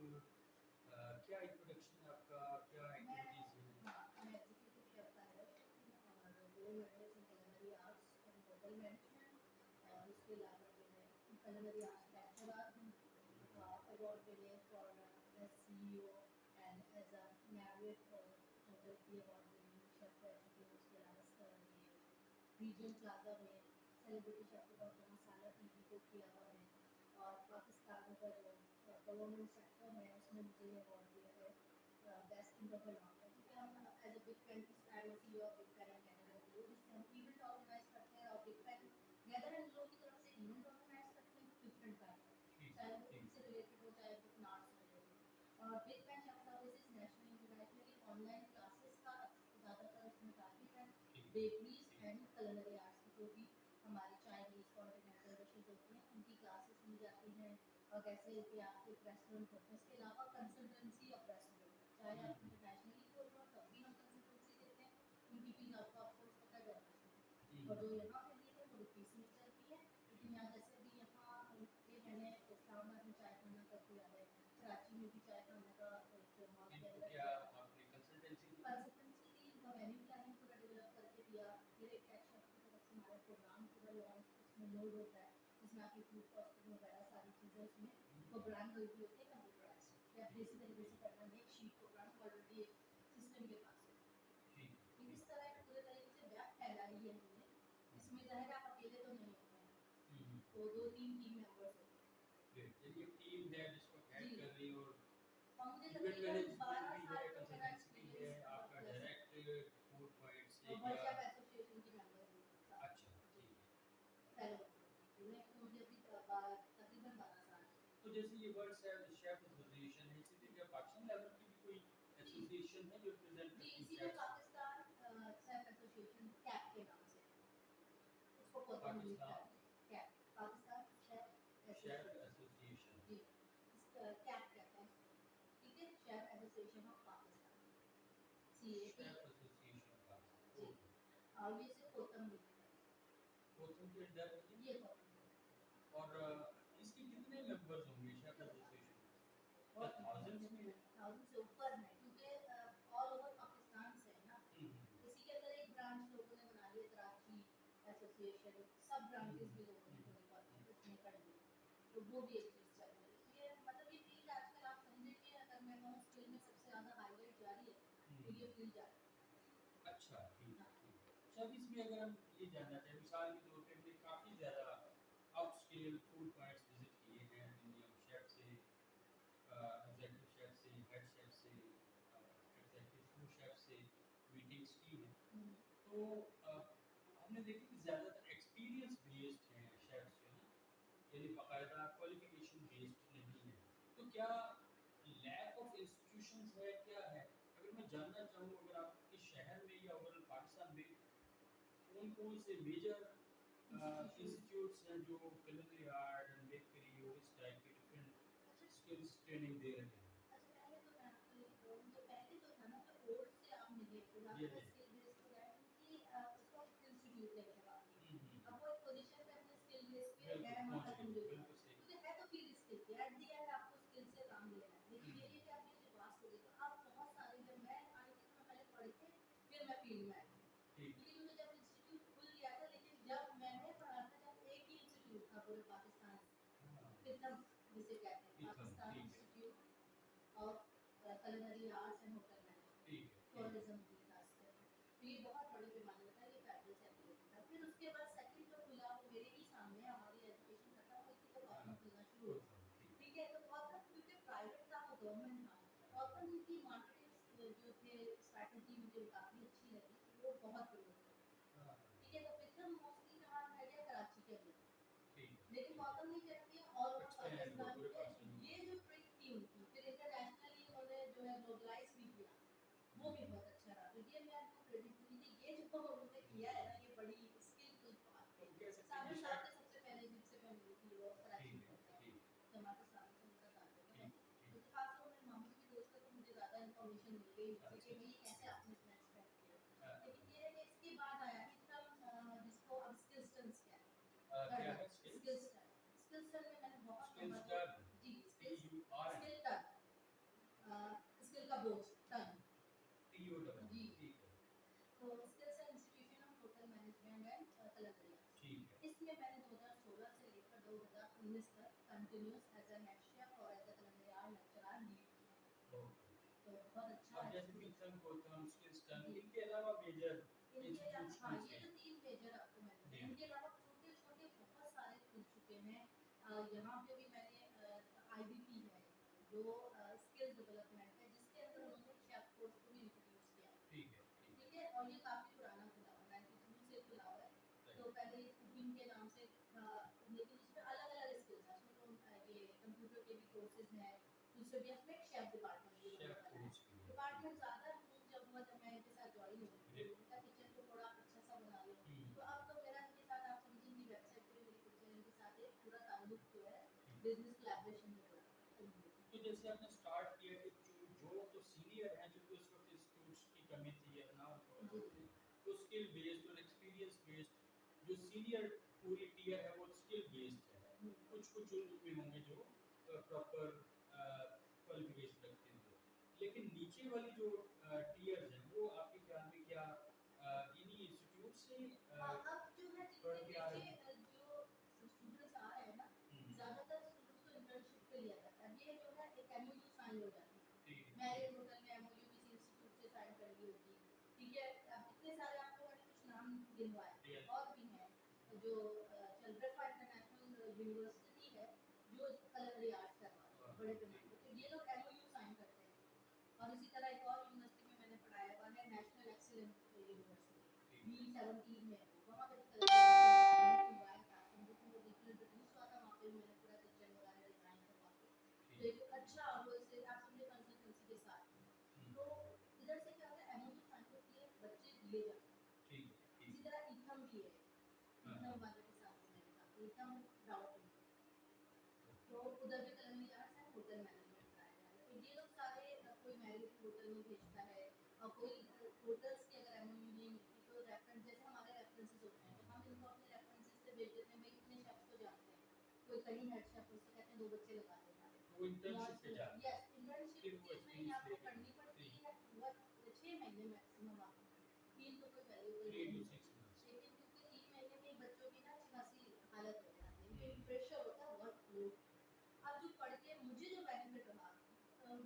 क्या इंट्रोडक्शन है आपका, क्या मैं एक्टिविटीज़ हैं? हाँ, मैं एग्जीक्यूटिव शेफ पायलट और gold medallist in culinary arts and hotel management और उसके अलावा जो है culinary आर्ट्स लेक्चरर हूँ, award winner for CEO and as a Marriott hotel की अवार्ड विनिंग शेफ रह चुकी हूँ। उसके अलावा ये रीजन प्लाजा में सेलिब्रिटी शेफ के तौर पर मसाला टीवी को किया हुआ है और पाकिस्तान का जो गवर्नमेंट सेक्टर है उसमें मुझे ये अवार्ड दिया है best in the long term, क्योंकि हम एज अ बिग फैन की I am CEO of big fan and gather and glow, जिससे हम इवेंट ऑर्गेनाइज करते हैं और big fan gather and glow की तरफ से इवेंट ऑर्गेनाइज करते हैं डिफरेंट टाइप का, चाहे वो फूड से रिलेटेड हो चाहे बुक आर्ट से रिलेटेड। और big fan chef services national internationally online classes का ज़्यादातर उसमें टारगेट है बेकरीज एंड culinary आर्ट्स की, जो भी हमारी चाइनीज कॉन्टिनेंटल डिशेज होती हैं उनकी क्लासेस ली जाती हैं। और कैसे कि आप एक रेस्टोरेंट खोलते हैं, इसके अलावा कंसल्टेंसी ऑफ रेस्टोरेंट, चाहे आप इंटरनेशनली खोल रहे हो तब भी हम कंसल्टेंसी देते हैं, उनकी फीस आपको ऑफकोर्स पता है $100 और जो यहाँ के लिए है वो रुपीस में चलती है। लेकिन यहाँ जैसे भी यहाँ ये मैंने इस्लामाबाद में चाय खाना कर दिया है, कराची में भी चाय खाने का एक मॉल इनको क्या आपने कंसल्टेंसी दी? दी, उनका मेन्यू प्लानिंग पूरा डेवलप करके दिया, फिर एक टेक शेफ की तरफ से हमारा प्रोग्राम पूरा लॉन्च उसमें लोड होता है, जिसमें आपकी फूड कॉस्टिंग वगैरह सारी चीज़ें उसमें प्रोग्राम हुई भी होती है कंप्यूटराइज्ड या देसी तरीके से करना नहीं, एक शीट प्रोग्राम ऑलरेडी एक सिस्टम के पास है। इस तरह एक पूरे तरीके से वेब फैलाई है हमने, इसमें ज़ाहिर है आप अकेले तो नहीं होते हैं, तो 2-3 टीम मेंबर्स होते हैं। ये टीम है जिसको हेड कर रही हो, और मुझे इवेंट तकरीबन मैनेजमेंट 12 भी है, साल तो मेरा कंसल्टेंसी भी है, एक्सपीरियंस आपका प्लस है डायरेक्ट फूड पॉइंट से और वर्ल्ड या शेफ एसोसिएशन की मेंबर हूँ। अच्छा ठीक है। पहले मुझे अभी तकरीबन 12 साल है। तो जैसे ये वर्ल्ड शेफ एसोसिएशन है, इसी तरह पाकिस्तान लेवल की भी कोई एसोसिएशन है जो रिप्रेजेंट जी, करती इसी है में पाकिस्तान शेफ एसोसिएशन कैप के नाम से उसको कहते हैं, कैप पाकिस्तान शेफ एसोसिएशन जी, कैप कहते हैं, ठीक है, chef association of Pakistan chef association Pakistan जी। और ये सिर्फ कोतम में कोतम के अंदर ये और इसके कितने मेंबर्स होंगे शेफ एसोसिएशन? और थाउजेंड्स में है? थाउजेंड से ऊपर है, क्योंकि ऑल ओवर पाकिस्तान से है ना। इसी के अंदर एक ब्रांच लोगों ने बना लिया कराची एसोसिएशन, सब ब्रांचेस भी लोगों ने थोड़ी बहुत इसमें कर ली, तो वो भी एक चीज़ चल रही है। ये मतलब ये फील्ड आजकल आप समझे कि अगर मैं कहूँ स्किल में सबसे ज़्यादा हाईलाइट जा रही है तो ये फील्ड जा रही है। अच्छा ठीक है। अच्छा, अब इसमें अगर हम ये जानना चाहें, मिसाल के तौर पे हमने काफ़ी ज़्यादा up scale food points visit किए हैं, इंडियन शेफ से, एग्जीक्यूटिव शेफ से, हेड शेफ से, एग्जीक्यूटिव फूड शेफ से मीटिंग्स की हैं, तो हमने देखा कि ज़्यादातर एक्सपीरियंस बेस्ड हैं शेफ्स जो हैं, यानी बाकायदा क्वालिफिकेशन बेस्ड नहीं है। तो क्या लैक ऑफ इंस्टीट्यूशंस है, क्या है? अगर मैं जानना चाहूँ, अगर आपके शहर में या ओवरऑल पाकिस्तान में कौन-कौन से मेजर इंस्टीट्यूट्स हैं जो culinary आर्ट एंड बेकरी और इस टाइप के डिफरेंट स्किल्स ट्रेनिंग दे रहे हैं? अच्छा, पहले तो मैं आपको ये बोलूँ तो पहले जो था ना तो कोर्स से आप मिले तो आपका स्किल बेस पे है, क्योंकि उसको आप इंस्टीट्यूट लेवल पे बात की। अब वो एक पोजीशन पे अपने स्किल बेस पे है वहाँ तक मुझे क्योंकि है तो फील्ड स्किल की, एट द एंड आपको स्किल से काम लेना है। लेकिन ये कि आप ये जो बात हो गई तो आप बहुत सारे, जब मैं आई थी तो मैं पहले पढ़ के फिर मैं फील्ड में आई थी, क्योंकि मुझे जब इंस्टीट्यूट खुल गया था, लेकिन जब मैंने पढ़ा था जब एक ही इंस्टीट्यूट था पूरे पाकिस्तान में, प्रीतम जिसे कहते हैं Pakistan institute of culinary arts and hotel management, tourism की खासकर, तो ये बहुत बड़े पैमाने पर था, ये फेडरल से एफिलिएटेड था। फिर उसके बाद सेकंड जो खुला वो मेरे ही सामने, हमारी एजुकेशन खत्म हुई थी तो गवर्नमेंट खुलना शुरू हुआ, ठीक है। तो गवर्नमेंट क्योंकि प्राइवेट था वो गवर्नमेंट था, गवर्नमेंट की मार्केटिंग जो थे स्ट्रैटेजी मुझे काफ़ी अच्छी लगी, वो बहुत प्रमोट करी, ठीक है। तो प्रीतम मोस्टली कहाँ है क्या, कराची के अंदर, लेकिन गौतम नहीं करती है ऑल ओवर पाकिस्तान में, ये जो ट्रिक थी उनकी, फिर इंटरनेशनली उन्होंने जो है ग्लोबलाइज भी किया, वो भी बहुत अच्छा रहा। तो ये मैं आपको क्रेडिट दूंगी कि ये जो उन्होंने किया है ना, ये बड़ी स्किलफुल बात है। साबिर साहब ने सबसे पहले जिनसे मैं मिली थी वो कराची में होता है, जमात इस्लामी से उनका ताल्लुक है, तो खासतौर पर मामू की दोस्त है तो मुझे ज़्यादा इन्फॉर्मेशन मिल गई उनसे कि भाई कैसे आपने इतना एक्सपेक्ट किया। लेकिन ये है कि इसके बाद आया कि तब जिसको अब स्किल्स टर्न्स क्या है, क्या है स्किल्स टर्न, स्किल्स टर्न में मैंने बहुत जी skill turn continuous as a head chef और as a culinary lecturer lead किया है। ओके। तो बहुत अच्छा अब जैसे एक्सपीरियंस फीचर गोथम स्किल्सटन जी इनके अलावा मेजर इनके अलावा हाँ इंस्टीट्यूशंस ये हैं। जो तीन मेजर आपको मैंने जी बताया इनके अलावा छोटे छोटे बहुत सारे खुल चुके हैं। यहाँ पे भी मैंने IBP है जो स्किल्स डेवलपमेंट है जिसके अंदर उन्होंने शेफ कोर्स को भी इंट्रोड्यूस किया है। ठीक है ठीक ठीक है और ये काफी पुराना खुला हुआ है 92 से खुला हुआ है। है तो पहले ये कुकिंग के नाम से था लेकिन उसमें अलग अलग स्किल्स हैं उसमें तो ये कंप्यूटर के भी कोर्सेज हैं दूसरे भी इसमें एक शेफ डिपार्टमेंट भी होने शेफ वाला है। कोर्स भी है। डिपार्टमेंट ज़्यादा मूव जब हुआ जब मैं इनके साथ ज्वाइन हुई तो ग्रेट। उनका किचन को थोड़ा अच्छा सा बना लिया। हम्म तो अब तो मेरा इनके साथ आप समझिए कि वेबसाइट पे मेरी किचन इनके साथ एक पूरा ताल्लुक जो है हम्म। बिजनेस कोलैबोरेशन में जुड़ा है। तो जैसे आपने स्टार्ट किया कि जो तो सीनियर हैं जो उस वक्त इंस्टीट्यूट्स की कमी थी या ना जी तो स्किल बेस्ड और एक्सपीरियंस बेस्ड जो सीनियर पूरी टीयर है वो स्किल बेस्ड है। कुछ कुछ भी होंगे जो प्रॉपर क्वालिफिकेशन रखते हुए, लेकिन नीचे वाली जो टीयर्स हैं वो आपके ख्याल में क्या इन्हीं इंस्टीट्यूट से हाँ अब जो है पढ़ जितने के आ रहे नीचे हैं? जो स्टूडेंट्स आ रहे हैं ना हम्म, ज्यादातर स्टूडेंट्स को इंटर्नशिप पे लिया जाता है। ये जो है एक MOU साइन हो जाती है। ठीक है मैरिड होटल में MOU किसी इंस्टीट्यूट से साइन करनी होगी। ठीक है अब इतने सारे आपको मैंने कुछ नाम गिनवाए रियल और भी हैं जो चंद्रफा इंटरनेशनल यूनिवर्सिटी है जो culinary आर्ट्स करवाती है बड़े पैमाने पे। तो ये लोग MOU साइन करते हैं। और इसी तरह एक और यूनिवर्सिटी में मैंने पढ़ाया हुआ है नेशनल एक्सीलेंस यूनिवर्सिटी B17 में है वो। वहाँ पे भी कलर हुआ था समझो कि वो बिल्कुल इंट्रोड्यूस हुआ था वहाँ पे भी मैंने पूरा किचन वगैरह डिजाइन करवा के तो एक अच्छा वो इसे आप समझे कंसल्टेंसी के साथ। तो इधर से क्या होता है MOU साइन होती है बच्चे लिए जाते हैं। ठीक है इसी ठीक तरह ईथम भी है हाँ ईथम वाले के साथ भी मैंने कहा ईथम राउटिंग तो उधर भी कलमी आर्ट्स एंड होटल मैनेजमेंट कराया जा रहा है। तो ये लोग सारे कोई मैरिड होटल में भेजता है और कोई होटल्स की अगर MOU नहीं मिलती तो रेफरेंस जैसे हमारे रेफरेंसेस होते हैं तो हम इनको अपने रेफरेंसेस से भेज देते हैं भाई इतने शेफ्स को जानते हैं कोई कहीं हेड शेफ उससे कहते हैं 2 बच्चे लगा दो हमारे। तो वो इंटर्नशिप पे जा रहे यस हैं इंटर्नशिप फिर वो 3 महीने एक्सपीरियंस आपको लेके करनी पड़ती थ्री है वर्क 6 महीने मैक्सिमम आपको 3 तो कोई वैल्यूएबल थ्री नहीं टू है। सिक्स मंथ्स लेकिन क्योंकि 3 महीने में ही बच्चों की ना अच्छी खासी हालत हो जाती है क्योंकि हम्म प्रेशर होता है वर्कलोड। अब जो पढ़ के मुझे जो बेनिफिट रहा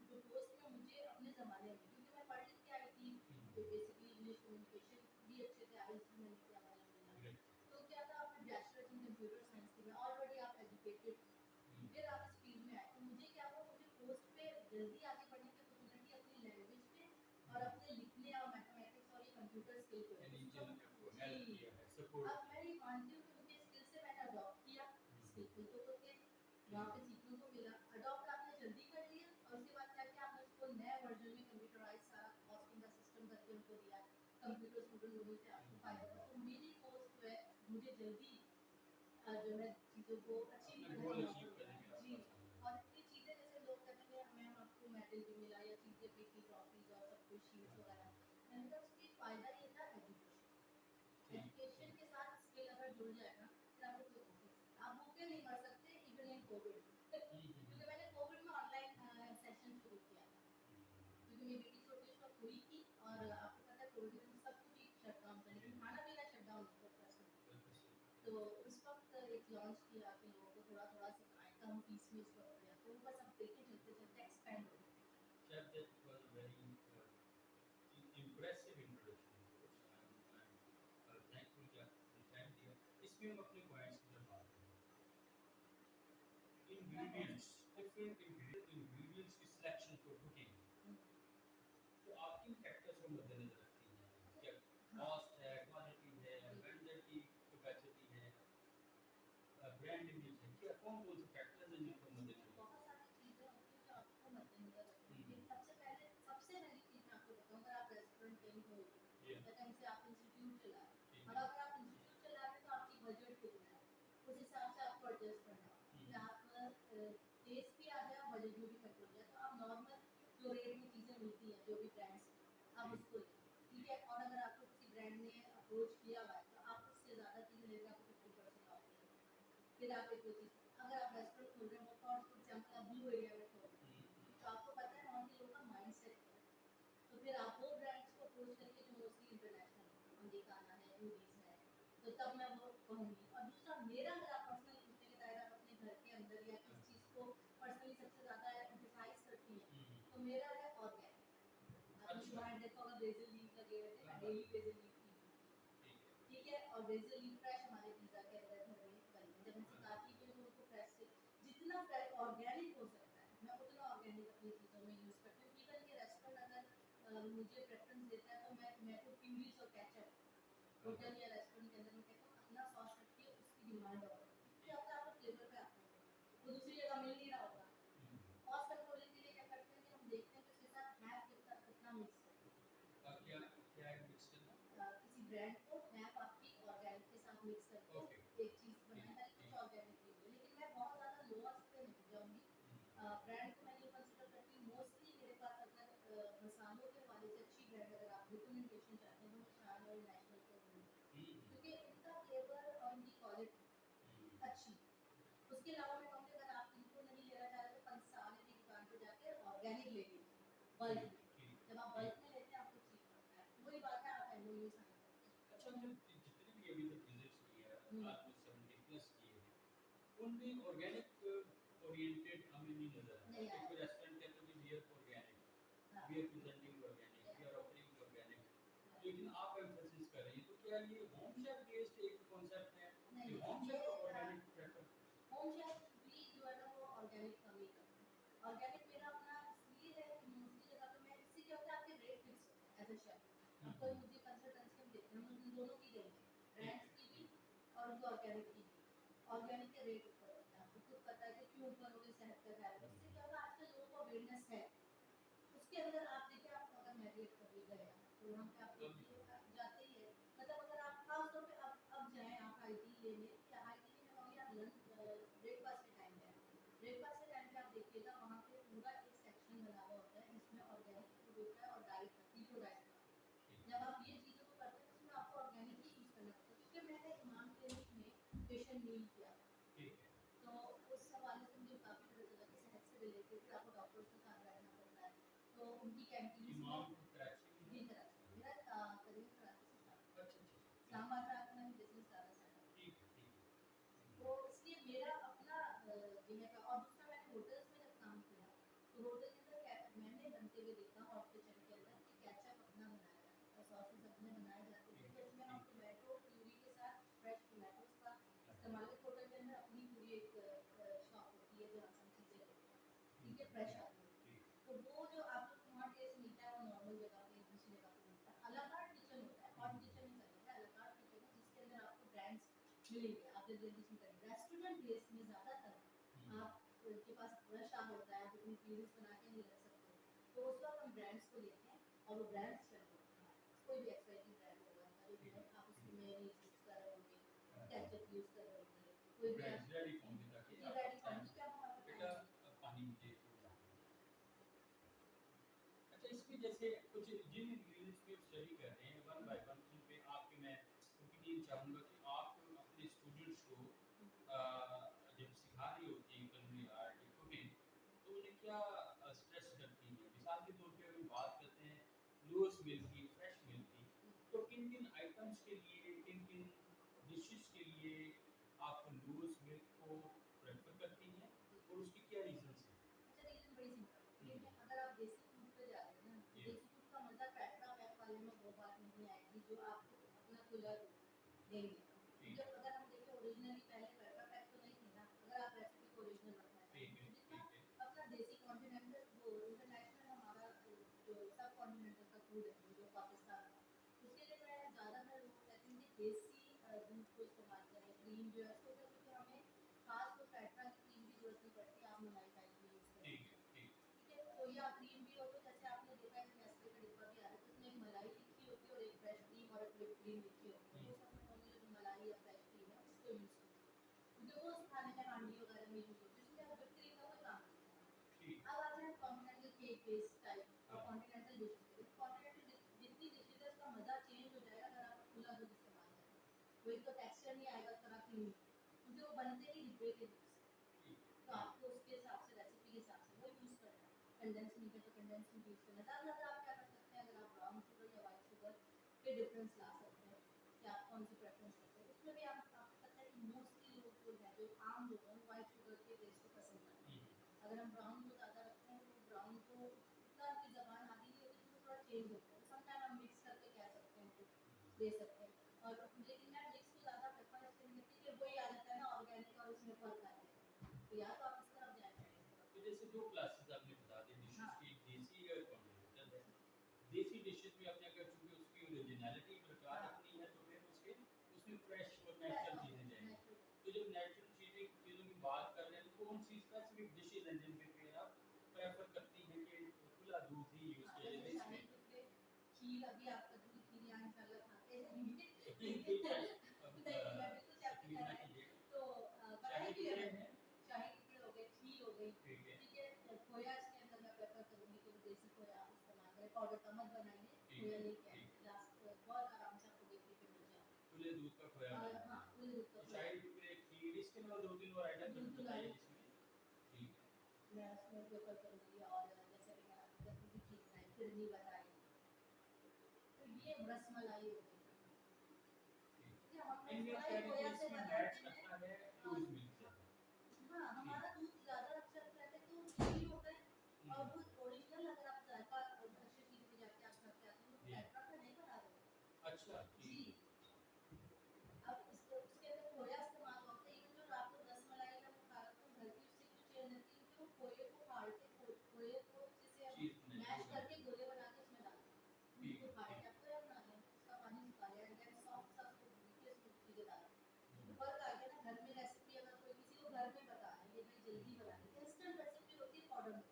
जो पोस्ट में मुझे अपने ज़माने में क्योंकि मैं पढ़ लिख के आई थी बेसिकली इंग्लिश कम्युनिकेशन भी अच्छे से आई थी मैंने किया वाला ग्रेट तो क्या था आपने बैचलर्स इन कंप्यूटर साइंस की में ऑलरेडी आप एजुकेटेड फिर आप इस फील्ड में आए तो मुझे क्या हुआ मुझे पोस्ट पे जल्दी आगे बढ़ने की अपॉर्चुनिटी अपनी लैंग्वेज पे और अपने लिखने और मैथमेटिक्स और ये कंप्यूटर स्किल पे एंड उसको इंजन आपको हेल्प जी किया है सपोर्ट अब मैं ये मानती हूँ कि उनके स्किल से मैंने अडॉप्ट किया स्किलफुल तो थे वहाँ पे सीखने को मिला अडॉप्ट आपने जल्दी कर लिया और उसके बाद क्या किया आपने उसको नए वर्जन में कंप्यूटराइज सारा कॉस्टिंग का सिस्टम करके उनको दिया कंप्यूटर स्टूडेंट होने से आपको फायदा था तो मेरी पोस्ट जो है मुझे जल्दी जो है चीज़ों को अचीव अपना करने का गोल मौका अचीव मिला करने में जी। आपको आसानी और इतनी चीज़ें जैसे लोग कहते हैं मैम आपको मेडल भी मिला या चीज़ें भी की ट्रॉफीज और सब कुछ शील्ड्स वगैरह मैंने कहा उसकी फ़ायदा ये था एजुकेशन ठीक एजुकेशन ठीक के साथ स्किल अगर जुड़ जाए ना फिर आपको कोई रोक नहीं सकता आप भूखे नहीं मर सकते इवन इन कोविड क्योंकि मैंने कोविड में ऑनलाइन सेशन शुरू किया था क्योंकि मेरी बेटी छोटी उस वक्त हुई थी और आपको पता है कोविड में सब कुछ ही शट डाउन था लेकिन खाना पीना शट डाउन नहीं था बिल्कुल सही तो उस वक्त एक लॉन्च किया कि लोगों को थोड़ा थोड़ा सिखाएं कम फीस में उस वक्त दिया तो बस अब देखें चलते चलते एक्सपेंड हो गया Chef, that was a very impressive introduction of yours. I'm thankful कि आपने टाइम दिया। इसमें हम अपने पॉइंट्स की तरफ आते हैं। Ingredients, different ingredients की selection for cooking. तो आप किन फैक्टर्स को मद्देनजर रखती हैं? क्या कॉस्ट है, क्वालिटी है, वेंडर की कैपेसिटी है, ब्रांड इमेज है, क्या कौन-कौन से फैक्टर्स हैं जिनको इसमें मद्देनजर बहुत सारी चीज़ें होती हैं जो आपको मद्देनजर रखनी हम्म, होंगी सबसे पहली चीज़ मैं आपको बताऊँ अगर आप रेस्टोरेंट कहीं हो ये या कहीं से आप इंस्टीट्यूट चला रहे ठीक हैं और है अगर आप इंस्टीट्यूट चला रहे हैं तो आपकी बजट कितना है उस हिसाब से आपको एडजस्ट करना होगा कि आप टेस्ट भी आ जाए और बजट में भी कट हो जाए तो आप नॉर्मल जो रेट में चीज़ें मिलती हैं जो भी ब्रांड्स आप उसको लें ठीक है और अगर आपको किसी ब्रांड ने अप्रोच किया हुआ है तो आप उससे ज़्यादा चीज़ें लेकर आपको 50% ऑफ देंगे फिर आप एक वो चीज़ अगर आप रेस्टोरेंट खोल रहे हो फॉर एग्जाम्पल आप ब्लू एरिया में खोल रहे हो तो आपको पता है वहाँ के लोगों का माइंड सेट क्या है तो फिर आप वो ब्रांड्स को अप्रोच करके जो मोस्टली इंटरनेशनल है अमेरिकाना है यूडीज है तो तब मैं वो कहूँगी और दूसरा मेरा अगर आप पर्सनल पूछने के दायरा आप अपने घर के अंदर या किसी चीज़ अच्छा। बाहर देखो अगर बेसिल लीफ लगे हुए थे, मैं हाँ, हाँ। डेली बेसिल लीफ पीती थी। ठीक है। ठीक है, और बेसिल लीफ फ्रेश हमारे पिज़्ज़ा के अंदर घर में बनते हैं। जब मैं हाँ, सिखाती भी हूँ तो उनको फ्रेश से जितना ऑर्गेनिक हो सकता है, मैं उतना ऑर्गेनिक अपनी चीज़ों में यूज़ करती हूँ। इवन कि रेस्टोरेंट अगर मुझे प्रेफ़रेंस देता है तो मैं तो प्यूरीज़ और केचअप हाँ, हाँ। होटल या रेस्टोरेंट के अंदर मैं कहती हूँ अपना सॉस रखिए, उसकी डिमांड और रखिए। क्या होता है आपको फ्लेवर पे आते हैं, वो दूसरी जगह मिल नहीं रहा होता। हुँ। कॉस्ट कंट्रोलिंग के लिए क्या करते हैं कि हम देखते हैं कि उसके साथ हैव कितना मिक्स है। क्या क्या है मिक्स करना? किसी ब्रांड को हैव आपकी ऑर्गेनिक के साथ मिक्स करके ओके। एक चीज़ बनाएं ठीक, ताकि कुछ ठीक। ऑर्गेनिक भी हो। लेकिन मैं बहुत ज़्यादा लोअर्स पे नहीं जाऊँगी। हुँ। ब्रांड को मैं ये कंसीडर करती हूँ मोस्टली मेरे पास अगर मसालों के हवाले से अच्छी ब्रांड अगर आप रिकमेंडेशन चाहते हैं तो मैं शान और नेशनल को दूँगी। हुँ, हुँ। क्योंकि इनका फ्लेवर और इनकी क्वालिटी हुँ। अच्छी है। उसके अलावा मैं कहूँगी अगर आप इनको नहीं लेना चाह रहे तो पंसाने की दुकान पे जाके ऑर्गेनिक ले लीजिए बल्क ठीक, में। ठीक, जब आप ठीक। बल्क में लेते हैं आपको चीप पड़ता है। वही बात है आप एमओयू साइन करते हैं। अच्छा, हमने जितने भी अभी तक विज़िट्स किए हैं, हुँ। ऑलमोस्ट 70 प्लस किए हैं, उनमें ऑर्गेनिक ओरिएंटेड हमें नहीं नज़र आया नहीं कि आया। कोई रेस्टोरेंट कहते हैं वी आर ऑर्गेनिक, हाँ। We are presenting organic, we are offering organic. लेकिन आप एम्फेसिस कर रही हैं, तो क्या ये होम शेफ बेस्ड एक कॉन्सेप्ट है नहीं, कि home chef organic prefer? Home chef भी जो है ना वो ऑर्गेनिक कम ही करते हैं। ऑर्गेनिक मेरा अपना इसलिए है कि मोस्टली जगह पे मैं इससे क्या होता है आपके रेट फिक्स होते हैं एज़ अ शेफ। अब कोई मुझे कंसल्टेंसी हम देते हैं, हम उन दोनों की देंगे, ठीक ब्रांड्स है, की भी ठीक और उनको ऑर्गेनिक की भी। ऑर्गेनिक के रेट ऊपर होते हैं, आपको खुद पता है कि क्यों ऊपर होंगे, सेहत का ख्याल रखो। इससे क्या होगा आजकल लोगों को अवेयरनेस है। उसके अंदर आप देखिए आप अगर मैरियट कभी गए हैं, तो वहाँ पे आप है। देखिए आप जाते ही है। मतलब अगर आप खास तौर पे अब जाएँ आप हाई-टी लेने या हाई-टी नहीं मैं कहूँगी आप ब्रेकफ़ास्ट के टाइम पे आएँ। ब्रेकफ़ास्ट के टाइम पे आप देखिएगा वहाँ पे पूरा एक सेक्शन बना हुआ होता है जिसमें ऑर्गेनिक फूड होता है और डाइट कीटो डाइट का। ठीक, जब आप ये चीज़ों को करते हैं तो उसमें आपको ऑर्गेनिक ही यूज़ करना पड़ता है क्योंकि मैंने इमाम क्लिनिक में पेशेंट मील किया था। ठीक है। तो उस हवाले से मुझे काफ़ी पता चला कि सेहत से रिलेटेड आपको डॉक्टर्स के साथ बैठना पड़ता है। तो उनकी कैंटीन्स में इमाम कराची में जी है? कराची में। मेरा करीबन कराची से स्टार्ट हुआ। अच्छा, अच्छा, अच्छा। ठीक, इस्लामाबाद में आके मैंने बिज़नेस सारा सेटअप ठीक है, ठीक है। तो इसलिए मेरा अपना ये है और दूसरा मैंने होटल्स में जब काम किया तो होटल के अंदर मैंने बनते हुए देखा हॉट किचन के अंदर कि केचप अपना बनाया जाता था, सॉसेस अपने बनाए जाते थे। ठीक तो है, उसमें हम ठीक है। टोमेटो प्यूरी के साथ फ्रेश टोमेटोज़ का हाँ, हाँ। इस्तेमाल करते होटल के अंदर अपनी पूरी एक शॉप होती है जहाँ से हम चीज़ें लेते हैं। हुँ, ठीक है, फ्रेश ठीक, आती है। ठीक। तो वो जो आप लोग को वहाँ टेस्ट मिलता है वो नॉर्मल जगह पे दूसरी जगह पे मिलता है। आ ला कार्ट किचन होता है, हुँ, हॉट किचन नहीं चलेगा, आ ला कार्ट किचन है जिसके अंदर आपको ब्रांड्स मिलेंगे। आप जब जल्दी से करेंगे रेस्टोरेंट बेस में ज़्यादातर हुँ। आप के पास रश आ होता है, आप इतनी प्यूरीज बना के नहीं रख सकते। तो उस वक़्त हम ब्रांड्स को लेते हैं और वो ब्रांड्स चल होते हैं। कोई भी एक्सवाईज़ेड ब्रांड होगा उनका जो भी ठीक है, है, आप ठीक उसमें है। मेयोनीज़ यूज़ कर रहे होंगे, हाँ, हाँ। केचअप यूज़ कर रहे होंगे, कोई भी ब्रेड आप रेडी फॉर्म में ताकि जी आप रेडी फॉर्म आसानी से क्योंकि आप वहाँ पे बेटा टाइम देते हैं। पानी मुझे थोड़ा। अच्छा, इसमें जैसे कुछ जिन इंग्रेडिएंट्स पे स्टडी कर रहे हैं वन बाय वन उन पे आपके मैं ओपिनियन चाहूँगा कि आप अपने स्टूडेंट्स को जब सिखा रही होती हैं कुलिनरी आर्ट या कुकिंग तो उन्हें क्या स्ट्रेस करती हैं? मिसाल के तौर पे अगर बात करते हैं लूज़ मिल्क की, फ्रेश मिल्क की, तो किन-किन आइटम्स के लिए, किन-किन डिशेज़ के लिए आप लूज़ मिल्क को प्रेफ़र करती हैं जी। और उसके क्या रीज़न्स हैं? अच्छा रीज़न बड़ी सिंपल है। हुँ, देखिए अगर आप देसी फूड पे जा रहे हैं ना, तो जी, देसी फूड का मज़ा टेट्रा पैक वाले में वो बात नहीं आएगी जो आपको अपना खुला दूध देंगे। ठीक क्योंकि है, अगर हम देखें ओरिजिनली पहले टेट्रा पैक तो नहीं थी ना, अगर आप रेसिपी को ओरिजिनल रखना चाहते ठीक हैं। है, तो जितना ठीक है। अपना देसी कॉन्टिनेंटल वो इंटरनेशनल हमारा जो सब कॉन्टिनेंटल का फूड है जो पाकिस्तान का, उसके लिए मैं ज़्यादातर लोग कहते हैं कि देसी दूध को इस्तेमाल करें, क्रीम जो है उसको क्योंकि हमें खास तो टेट्रा की क्रीम की ज़रूरत नहीं पड़ती, आप मलाई टाइप में यूज़ कर ठीक है, सकते हैं। ठीक। ठीक है, तो या क्रीम भी हो तो जैसे आपने देखा है कि नेस्ले का डिब्बा भी आ रहा है तो उसमें एक मलाई लिखी होती है और एक फ्रेश क्रीम और एक व्हिप क्रीम लिखी होती है। हुँ, तो उसमें मैं कहूँगी जो मलाई या फ्रेश क्रीम है उसको यूज़ कीजिए। क्योंकि वो खाने में हांडी वगैरह में यूज़ होती है, उसमें व्हिप क्रीम का कोई काम नहीं है। ठीक है। अब आते हैं कॉन्टिनेंटल केक बेस टाइप और हाँ, कॉन्टिनेंटल डिशेज़ पे। कॉन्टिनेंटल जितनी डिशेज़ है उसका मज़ा चेंज हो जाएगा अगर आप खुला दूध इस्तेमाल करें। वो एक तो टेक्सचर नहीं आएगा उस तरह क्रीमी, क्योंकि वो बनते ही डिब्बे के दूध से। ठीक है, तो ठीक आपको उसके हिसाब से रेसिपी के हिसाब से वो यूज़ करना है। कंडेंस मिल्क है तो कंडेंस मिल्क यूज़ करना है। ज़्यादा से ज़्यादा आप क्या कर सकते हैं अगर आप ब्राउन शुगर या व्हाइट शुगर के डिफरेंस ला सकते हैं कि आप कौन सी प्रेफ़रेंस करते हैं। उसमें भी आपको पता है कि मोस्टली लोग जो है जो आम लोग हैं वो व्हाइट शुगर के टेस्ट को पसंद करते है। हैं। अगर हम ब्राउन को ज़्यादा रखते हैं तो ब्राउन को उतना उनकी ज़बान आदी नहीं होती तो वो थोड़ा चेंज होते हैं, समटाइम हम मिक्स करके कह सकते हैं कुछ दे सकते हैं। और लेकिन मैं मिक्स को ज़्यादा प्रेफर इसलिए नहीं करती कि वही आ जाता है ना ऑर्गेनिक और उसमें फर्क आ जाएगा, तो या तो आप इस तरफ जाए या इस तरफ। तो जैसे 2 क्लासेस आपने बता दी डिशेस हाँ की, देसी और कॉन्टिनेंटल है। देसी डिशेस में आपने अगर चूँकि उसकी ओरिजिनलिटी बरकरार हाँ रखनी है तो फिर उसमें फ्रेश और फ्रेश नेचुरल चीज़ें ऑर्गेनिक जाएँगी। नेचुरल। तो जब नेचुरल चीज़ों की बात कर रहे हैं तो कौन सी स्पेसिफिक डिशेस हैं जिन पे फिर आप प्रेफर करती हैं कि खुला दूध ही यूज़ हाँ, किया जैसे जाए शाही इसमें? टुकड़े, खीर, अभी आप कद्दू की खीर यहाँ इंशाल्लाह खाते रहेंगे। ठीक है, अब नहीं, मैं बिल्कुल चैप्टर तकलीफ कर ना रहा है। कीजिएगा। तो शाही बनाई भी है टुकड़े मैंने। हैं, शाही टुकड़े हो गए, खीर हो गई, ठीक है, ठीक है। खोया इसके अंदर मैं प्रेफर करूँगी कि वो देसी खोया इस्तेमाल करें, पाउडर का मत बनाइए, ठीक खोया है, लेके ठीक आइए, है। लास्ट बहुत आराम से आपको बेकरी पे मिल जाएगा। खुले दूध का खोया बनाते हाँ, हैं। खुले दूध का तो खोया। शाही टुकड़े, खीर इसके अलावा 2-3 और आइटम दूध बताइए मलाई जिसमें ठीक है, मैं उसमें प्रेफर करूँगी, और जैसे कि मैं कद्दू की खीर बनाई, फिरनी बनाई, तो ये रसमलाई हो गई। ठीक देखिए हम है। एंड वी आर रसमलाई कह रहे हैं कि खोया से इसमें मैच बनाते हैं। करता है हाँ लूज़ मिल्क से। हाँ हाँ, ठीक, हमारा दूध ज़्यादा अच्छा रहता है तो घी होता है। और हुँ, वो ओरिजिनल, अगर आप जायका अच्छे चीज़ पे जाके आप घर पे आते हैं तो जी, टेट्रा का नहीं बना रहे हो। अच्छा, जी, ठीक है, अब उसके अंदर खोया इस्तेमाल होता है। इवन जो आप लोग रसमलाई अगर वो खा रहे हो तो घर की उससे कुछ चेंज रहती है, क्योंकि वो खोए को फाड़ के खोए को अच्छे से हम चीज़ नहीं वो मैश बन करके गोले बना के उसमें डालते हैं। दूध ठीक को है, फाड़ ठीक के है, आप खोया बना लें, उसका पानी सुखा लिया, एंड देन सॉफ्ट सा उसको भून के उसमें चीज़ें डालें। तो हुँ, फर्क आ गया ना। घर में रेसिपी अगर कोई किसी को घर में बता रहे हैं ये भाई हुँ, जल्दी बनानी है, इंस्टेंट रेसिपी होती है पाउडर में,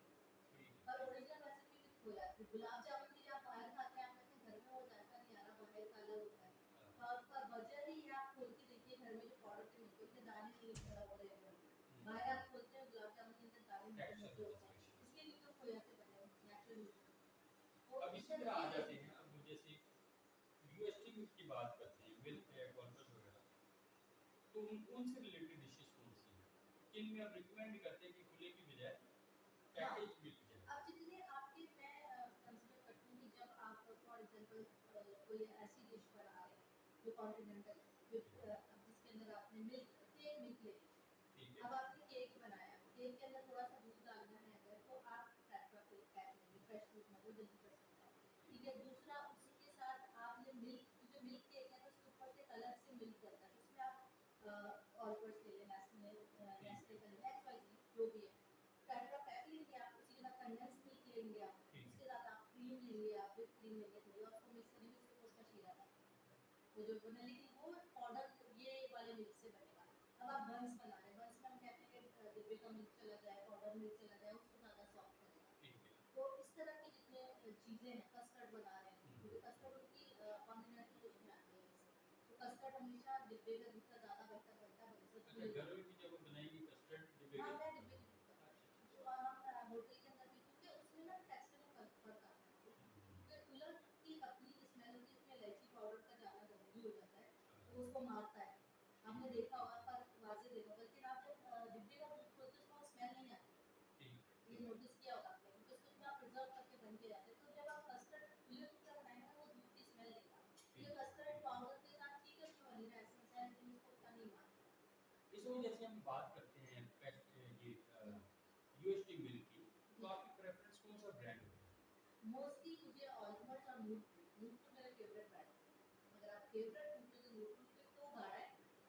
ठीक है, पर ठीक है, ओरिजिनल रेसिपी विद खोया। फिर गुलाब जामुन की आप बाहर खाते हैं, आप कहते हैं घर में वो जायका नहीं आ रहा, बाहर का अलग होता है। हाँ, तो आपका वजह ही है, आप खोल के देखिए घर में जो पाउडर के मिलते हैं उसके दाने नहीं इस तरह हो रहे हैं। हुँ, बाहर आप खोलते हैं गुलाब जामुन के अंदर दाने मोटे टेक्सचर मोटे होता है होते हैं, स्पेशल। इसलिए क्योंकि वो खोया से बने हैं नेचुरल। तो अब इस इसी तरह पे आ ये जाते बेसिक हैं, है। अब जैसे यूएसटी मिल्क की बात करते हैं, मिल्क है, कॉर्नफ्लेक्स वगैरह, तो उनसे रिलेटेड डिशेज़ कौन-सी हैं? किन में आप रिकमेंड करते हैं कि खुले की बजाय हाँ, पैकेज मिल्क जाए? अब जितने आपके मैं कंसीडर करती हूँ कि जब आप फॉर एग्जांपल कोई ऐसी डिश बना रहे हैं जो कॉन्टिनेंटल है, जो अब जिसके अंदर आपने मिल्क केक मिल्क ले लीजिए। ठीक अब है, आपने केक बनाया, केक के अंदर थोड़ा-सा दूध डालना है अगर, तो आप टेट्रा पैक लेंगे, फ्रेश दूध में वो जल्दी कर सकता है। ठीक है, दूसरा उसी के साथ आपने मिल्क, क्योंकि मिल्क केक है तो उसके ऊपर से एक अलग से मिल्क डलता है, तो उसमें आप ऑलपर्स ले लें, ठीक नेस्ले है, का लें, एक्स-वाई-ज़ेड जो भी है। टेट्रा पैक लेंगे आप, उसी के साथ कंडेंस्ड मिल्क लेंगे आप, ठीक है, उसके साथ आप क्रीम लेंगे, आप व्हिप क्रीम लेंगे थोड़ी, और उसको मिक्स करेंगे, उसके ऊपर उसका शीरा डालेंगे। वो जो बना, लेकिन वो पाउडर ये वाले मिल्क से बनेगा। अब आप बंस बना रहे हैं, बंस में हम कहते हैं कि डिब्बे का मिल्क चला जाए, पाउडर मिल्क चला जाए, उसको ज़्यादा सॉफ्ट करेगा। ठीक है, तो इस तरह की जितने चीज़ें हैं, कस्टर्ड बना रहे हैं, हुँ। क्योंकि कस्टर्ड उनकी कॉन्टिनेंटल डिश में आती है वैसे। तो कस्टर्ड हमेशा डिब्बे का दूध का ज़्यादा बेहतर बनता है बनिस्बत अच्छा, खुले दूध घर में के। भी जब आप बनाएँगी कस्टर्ड डिब्बे हाँ, का मैं दूध डिब्बे का? के दूध का अच्छा, अच्छा, जो अच्छा। हम होटल के अंदर भी, क्योंकि उसमें ना टेक्सचर में फ़र्क आता है। हुँ, क्योंकि कूलर की अपनी स्मेल होती है, उसमें इलायची पाउडर का जाना ज़रूरी हो जाता है, तो वो हाँ, उसको मारता है। ठीक आपने है, देखा होगा, फ़र्क वाज़ेह देखा होगा, लेकिन आप जब डिब्बे का दूध खोलते हो उसमें वो स्मेल नहीं आती। ठीक है, ये ठीक है, नोटिस किया होगा आपने, क्योंकि उसको इतना प्रिज़र्व करके बन के जाते हैं, तो जब आप कस्टर्ड खुले दूध का बनाएँगे ना, वो दूध की स्मेल देगा। ठीक ये है, कस्टर्ड ठीक है। पाउडर के साथ ठीक है, उसमें वनीला एसेंस है, लेकिन उसको उतना नहीं मारता। इसमें जैसे हम बात करते हैं ये हुँ, यूएसटी मिल्क की, तो जी। आपकी प्रेफ़रेंस कौन-सा ब्रांड होगा? मोस्टली मुझे ऑलमोस्ट और नूडल मेरा फेवरेट ब्रांड है। अगर आप फेवरेट पूछो तो नूडल, एक तो वो गाढ़ा है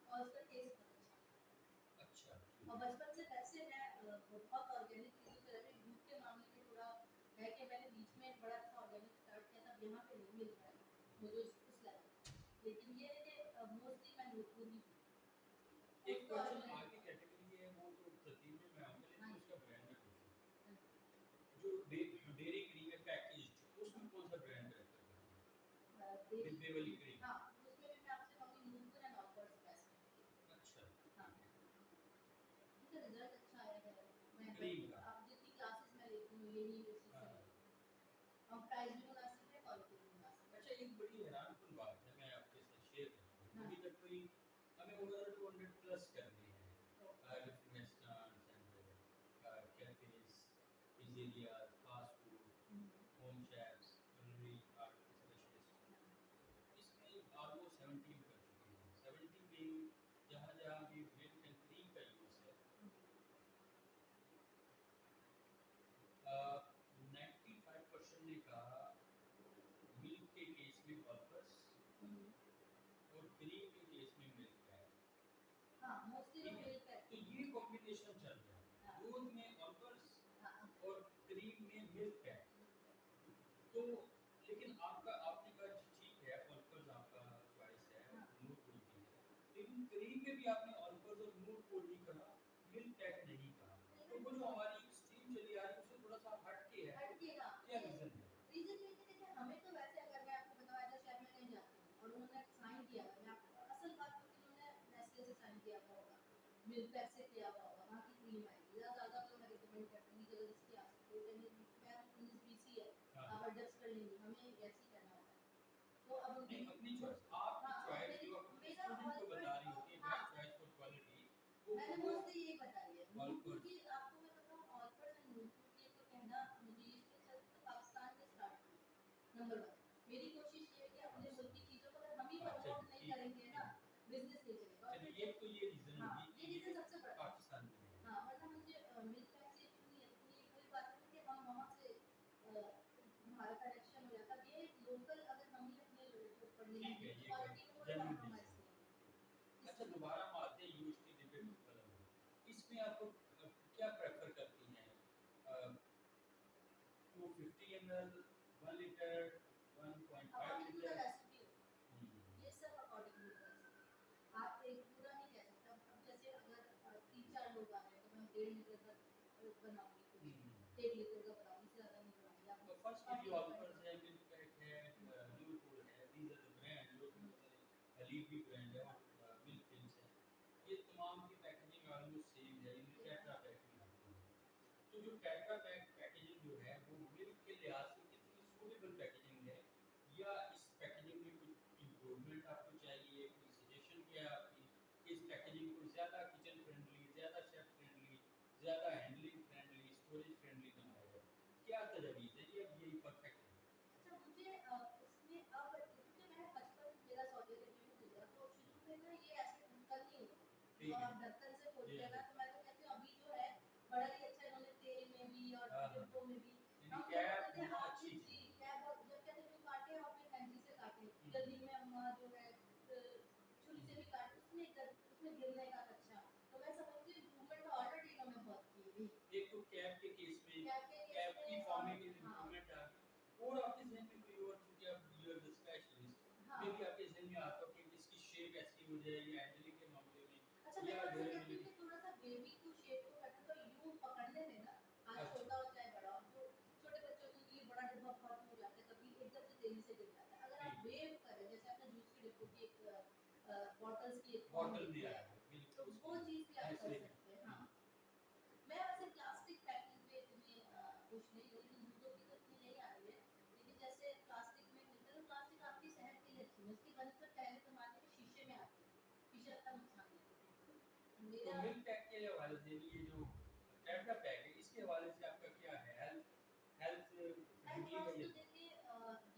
और उसका टेस्ट बहुत अच्छा है। अच्छा, और ठीक है, बचपन से वैसे मैं बहुत ऑर्गेनिक चीज़ों पे रही। दूध के मामले में थोड़ा है कि मैंने बीच में एक बड़ा अच्छा ऑर्गेनिक स्टार्ट किया था, अब यहाँ पे नहीं मिल रहा है मुझे उस लेवल पे। लेकिन ये है कि मोस्टली मैं नूडल ही पीती हूँ। एक फूड तो क्वेश्चन ऑर्गेनिक आगे कैटेगरी है वो तो तरतीब में मैं आऊँगा हाँ लेकिन जी, उसका ब्रांड मैं पूछूँ। हाँ जी, जो डेयरी क्रीम है पैकेज्ड हाँ। उसमें कौन-सा ब्रांड प्रेफ़र करेंगे? डेयरी डिब्बे वाली क्रीम, क्रीम? हाँ, उसमें भी मैं आपसे कहूँगी नूडल एंड ऑलपर्स बेस्ट है। अच्छा, हाँ। ठीक है। उनका रिजल्ट अच्छा आया है। मैं क्रीम जब का? अब जितनी क्लासेस मैं लेती हूँ यही उसी से हाँ। लेती हूँ। और प्राइस भी मुनासिब है, क्वालिटी भी मुनासिब अच्छा एक बड़ी हैरानकुन बात है मैं आपके साथ शेयर करता हूँ। है। हाँ, अभी तक कोई हमें ओवरऑल 200 प्लस करने हैं okay. Different restaurants and cafes, pizzerias, fast food, हुँ, home chefs, culinary art specialist. हाँ, इसमें ऑलमोस्ट 70 कर चुके हैं। 70 में जहाँ-जहाँ भी मिल्क एंड क्रीम का यूज़ है हुँ, 95% ने कहा में ऑल्पर्स और क्रीम के केस में मिल्क पैक। हाँ मोस्टली ठीक लोग है, मिल्क पैक तो ये कॉम्बिनेशन चल रहा है, दूध में ऑल्पर्स और क्रीम में मिल्क पैक। तो लेकिन आपका आपने कहा जी ठीक है, ऑल्पर्स आपका चॉइस है, नूर कोड भी है, लेकिन क्रीम में भी आपने ऑल्पर्स और नूर कोड ही कहा, मिल्क पैक नहीं कहा। तो वो जो हमारी स्ट्रीम चली आ रही है उससे थोड़ा सा हट के है, हटकेगा। क्या रीजन है? रीजन ये है कि देखिए हमें तो वैसे अगर मैं आपको बताऊं एज शेफ में कहीं जाती हूँ और उन्होंने साइन किया हुआ है, मैं आपको असल बात होती है उन्होंने नेस्ले से साइन किया हुआ होगा, मिल्क पैक से किया हुआ होगा, वहाँ की क्रीम आएगी। ज़्यादा तो मैं रिकमेंड करती हूँ कि अगर इसकी आ सकती है मैं 19-20 ही है, हाँ। आप एडजस्ट कर लेंगे, हमें ऐसे ही करना होता है। तो अब नहीं, अपनी चॉइस, आपकी हाँ, चॉइस मेरी जो आप अपने मेरा स्टूडेंट को बता रही होती है, हाँ, माय चॉइस फॉर क्वालिटी, वो मैंने वो मोस्टली यही बताई है। नूरपुर ऑल्पर्स। की आपको मैं बताऊं, ऑल्पर्स एंड नूरपुर की तो कहना मुझे ये इसलिए चलती तो पाकिस्तान में स्टार्ट हुई नंबर 1। मेरी कोशिश ये है कि अपने मुल्क की चीज़ों को अगर हम ही अच्छा, प्रमोट नहीं ठीक है, करेंगे ना, बिजनेस नहीं चलेगा। और चलिए फिर एक तो ये रीजन हाँ, होगी ये कि रीजन सबसे बड़ा है। पाकिस्तान में है। हाँ, वरना मुझे मिल्क पैक से इशू नहीं है, लेकिन ये कोई बात नहीं कि हम वहाँ से हमारा कनेक्शन हो जाता है। ये लोकल अगर हम ही अपने लोगों के ऊपर नहीं ठीक है, आएंगे तो ये क्वालिटी में कोई जेन्युइन कॉम्प्रोमाइज रीजन। नहीं है। अच्छा, इसलिए दोबारा हम आते हैं यूएस की डिबेट पर। इसमें आपको क्या प्रेफर करती हैं? 250 ml, 1 litre, 1.5 according to the litre? Recipe, ये सब अकॉर्डिंग टू द रेसिपी। आप एक पूरा नहीं कह सकते। अब जैसे अगर 3-4 लोग आ रहे हैं तो मैं 1.5 लीटर का बनाऊंगी कुछ, 1 लीटर का बनाऊंगी, इससे ज़्यादा नहीं बनाऊंगी। आप तो फर्स्ट और की जो डिपेंड ऑल्पर्स है, मिल्क पैक है, न्यूरपूल है, दीज आर द ब्रांड जो कि मतलब हलीब भी ब्रांड है और मिल्क थिंस है, ये तमाम की पैकेजिंग ऑलमोस्ट सेम है, इनमें टेट्रा पैक में आती है। तो जो टेट्रा पैक पैकेजिंग जो है वो मिल्क के लिहाज से कितनी सूटेबल पैकेजिंग है, या इस पैकेजिंग में कुछ इम्प्रूवमेंट आपको चाहिए, कोई सजेशन क्या है आपकी कि इस पैकेजिंग को ज़्यादा किचन फ्रेंडली, ज़्यादा शेफ फ्रेंडली, ज़्यादा हैंडलिंग फ्रेंडली, स्टोरेज फ्रेंडली बनाया जाए? क्या तजवीज़ है ये, अब यही परफेक्ट है? अच्छा मुझे इसमें अब क्योंकि मैंने बचपन मेरा सऊदी अरबिया में गुजरा, तो शुरू में ना ये ऐसे ढक्कन नहीं होते जो ठीक है, आप ढक्कन से खोलते जी हैं ना, जी, तो मैं तो कहती हूँ अभी जो है बड़ा ही अच्छा इन्होंने तेल में भी और हाँ हाँ, डिब्बों में भी। यानी हम लोग कैप कहते हैं होना हाथ अच्छी से चीज़ जी है। क्या बहुत जब कहते हैं काटे और फिर कैंची से काटे, हम्म, जल्दी में अम्मा जो है छुरी से भी काटे, उसमें गिरने का अच्छा। तो मैं समझती हूँ इम्प्रूवमेंट ऑलरेडी इन्होंने बहुत की हुई। एक तो कैप के केस में, कैप के केस कैप की में और फॉर्मेट हाँ इम्प्रूवमेंट आ गई, और आपके जहन में कोई और, चूंकि आप यू आर द स्पेशलिस्ट, हाँ मे भी आपके जहन में आता हो कि इसकी शेप ऐसी हो जाए या हैंडलिंग के मामले में अच्छा मैं या तो ऐसा कहती हूँ ड्यूरेबिलिटी। कि थोड़ा सा बेबी को शेप को करना तो यूं पकड़ने में ना, आज अच्छा, छोटा हो चाहे बड़ा हो, जो छोटे बच्चों के लिए बड़ा डिब्बा बहुत हो जाता है, कभी एकदम से तेजी से गिर जाता है। अगर आप ठीक, वेव करें, जैसे आपने जूस के डिब्बों की बॉटल्स की एक फॉर्म बॉटल में देखी है, आया है तो बिल्कुल वो उसकी चीज़ भी आप कर नेस्ले की। सकते हैं। हाँ, मैं वैसे प्लास्टिक पैकिंग पे इतनी खुश नहीं, लेकिन दूधों की तो इतनी नहीं आ रही है। लेकिन जैसे प्लास्टिक में मिलता है, तो प्लास्टिक आपकी सेहत के लिए अच्छी है। उसकी बनस्पत पहले ज़माने में शीशे में आती थी, शीशे का नुकसान नहीं है। तो मेरा मिल्क पैक के हवाले से ये जो टेट्रा पैक है इसके हवाले से आपका क्या है, health health health friendly wise है तो ये? देखिए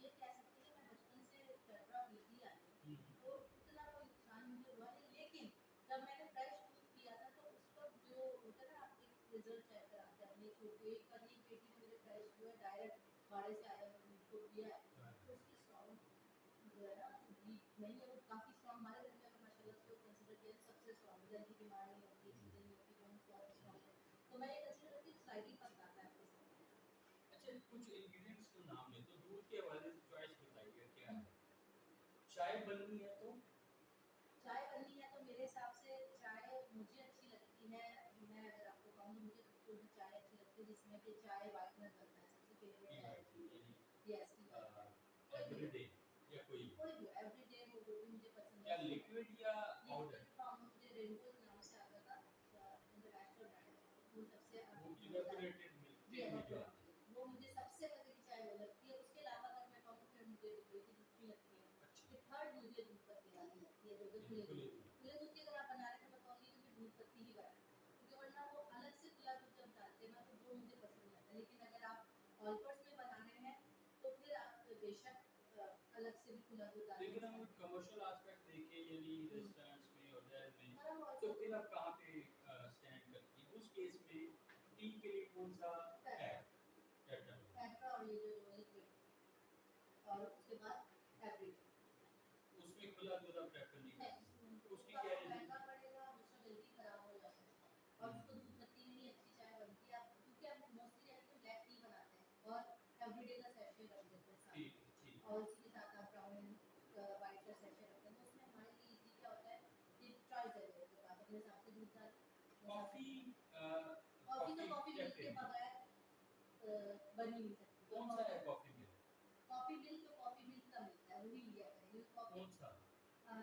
ये कह सकते हैं कि मैं बचपन से टेट्रा पीती आई हूँ, तो इतना कोई नुकसान मुझे हुआ नहीं। लेकिन जब मैंने फ्रेश दूध पिया था तो उस वक्त जो होता है ना, आप एक रिजल्ट चेक कराते हैं अपने छोटे, एक बार एक बेटी ने मेरे फ्रेश जो है डायरेक्ट बाड़े से आया हुआ दूध को पिया है, तो उसकी साउंड जो है ना वीक नहीं है, वो काफ़ी स्ट्रॉन्ग। हमारे घर में अगर माशाल्लाह उसको कंसीडर किया तो सबसे स्ट्रॉन्ग, जल्दी बीमार नहीं होती, चीज़ें नहीं होती, बहुत स्ट्रॉन्ग है। तो मैं ये कंसीडर करती हूँ स्लाइटली पसंद आता है आपके साथ। अच्छा, कुछ इंग्रेडिएंट्स के नाम ले तो दूध के हवाले से चॉइस बताइए क्या हम्म, है? चाय बननी है तो चाय बननी है तो मेरे हिसाब से चाय मुझे अच्छी लगती है। मैं अगर आपको कहूँ तो मुझे जो भी चाय अच्छी लगती है जिसमें कि चाय वाइट में बनता है, सबसे फेवरेट टी चाय वाइट मेरी यानी है यस टी वाइट। कोई भी हो, एवरीडे या कोई कोई भी एवरीडे हो, जो भी मुझे पसंद या है। लिक्विड या पाउडर? लिक्विड फॉर्म में मुझे रेनबो नाम से आता था, इंटरनेशनल ब्रांड है, वो सबसे वो मज़ेदार। इवेपोरेटेड मिल्क जी टी में जो आती है। एवापोरेटेड, वो मुझे सबसे मज़े की चाय वो लगती है। उसके अलावा अगर मैं कहूँ फिर मुझे दुबई की दूध भी लगती है। अच्छा, फिर थर्ड मुझे दूध पत्ती वाली लगती है, जो कि खुले खुले दूध। दूध। खुले दूध की अगर आप बना रहे हैं तो मैं कहूँगी कि फिर दूध पत्ती ही बनाएं, क्योंकि वरना वो अलग से खुला दूध जब डालते हैं ना तो वो मुझे पसंद नहीं आता। लेकिन अगर आप ऑल्पर्स में बना रहे हैं तो फिर आप बेशक अलग से भी खुला दूध डालना लेकिन हम चाहिए। कमर्शियल एस्पेक्ट देखें यानी रेस्टोरेंट्स में होटल में, और हम तो ऑल्सो फिर आप कहाँ पे स्टैंड करती हैं उस केस में? टी के लिए कौन सा है? Tetra, tetra. टेट्रा और ये जो लिक्विड, और उसके बाद खुला दूध आप प्रेफर नहीं नहीं, करते, उसकी उसका क्या वो रीजन? महँगा पड़ेगा, दूसरा जल्दी खराब हो जाता है और उसको दूध पत्ती में ही अच्छी चाय बनती है। आप क्योंकि आप मोस्टली रहते हो ब्लैक टी बनाते हैं और एवरीडे का सैशे रख देते हैं साथ ठीक में ठीक। और उसी के साथ आप ब्राउन एंड व्हाइट का सैशे रखते हैं, तो उसमें हमारे लिए ईज़ी क्या होता है कि चॉइस है लोगों के पास, अपने हिसाब से दूध डाल कॉफी कॉफ़ी तो कॉफी कॉफ़ी मिल्क कैफे के बगैर बन ही नहीं सकती। तो कौन सा है कॉफी में? कॉफ़ी मिल्क जो कॉफ़ी मिल्क का मिलता है वही लिया करें। मिल्क कॉफ़ी कौन सा?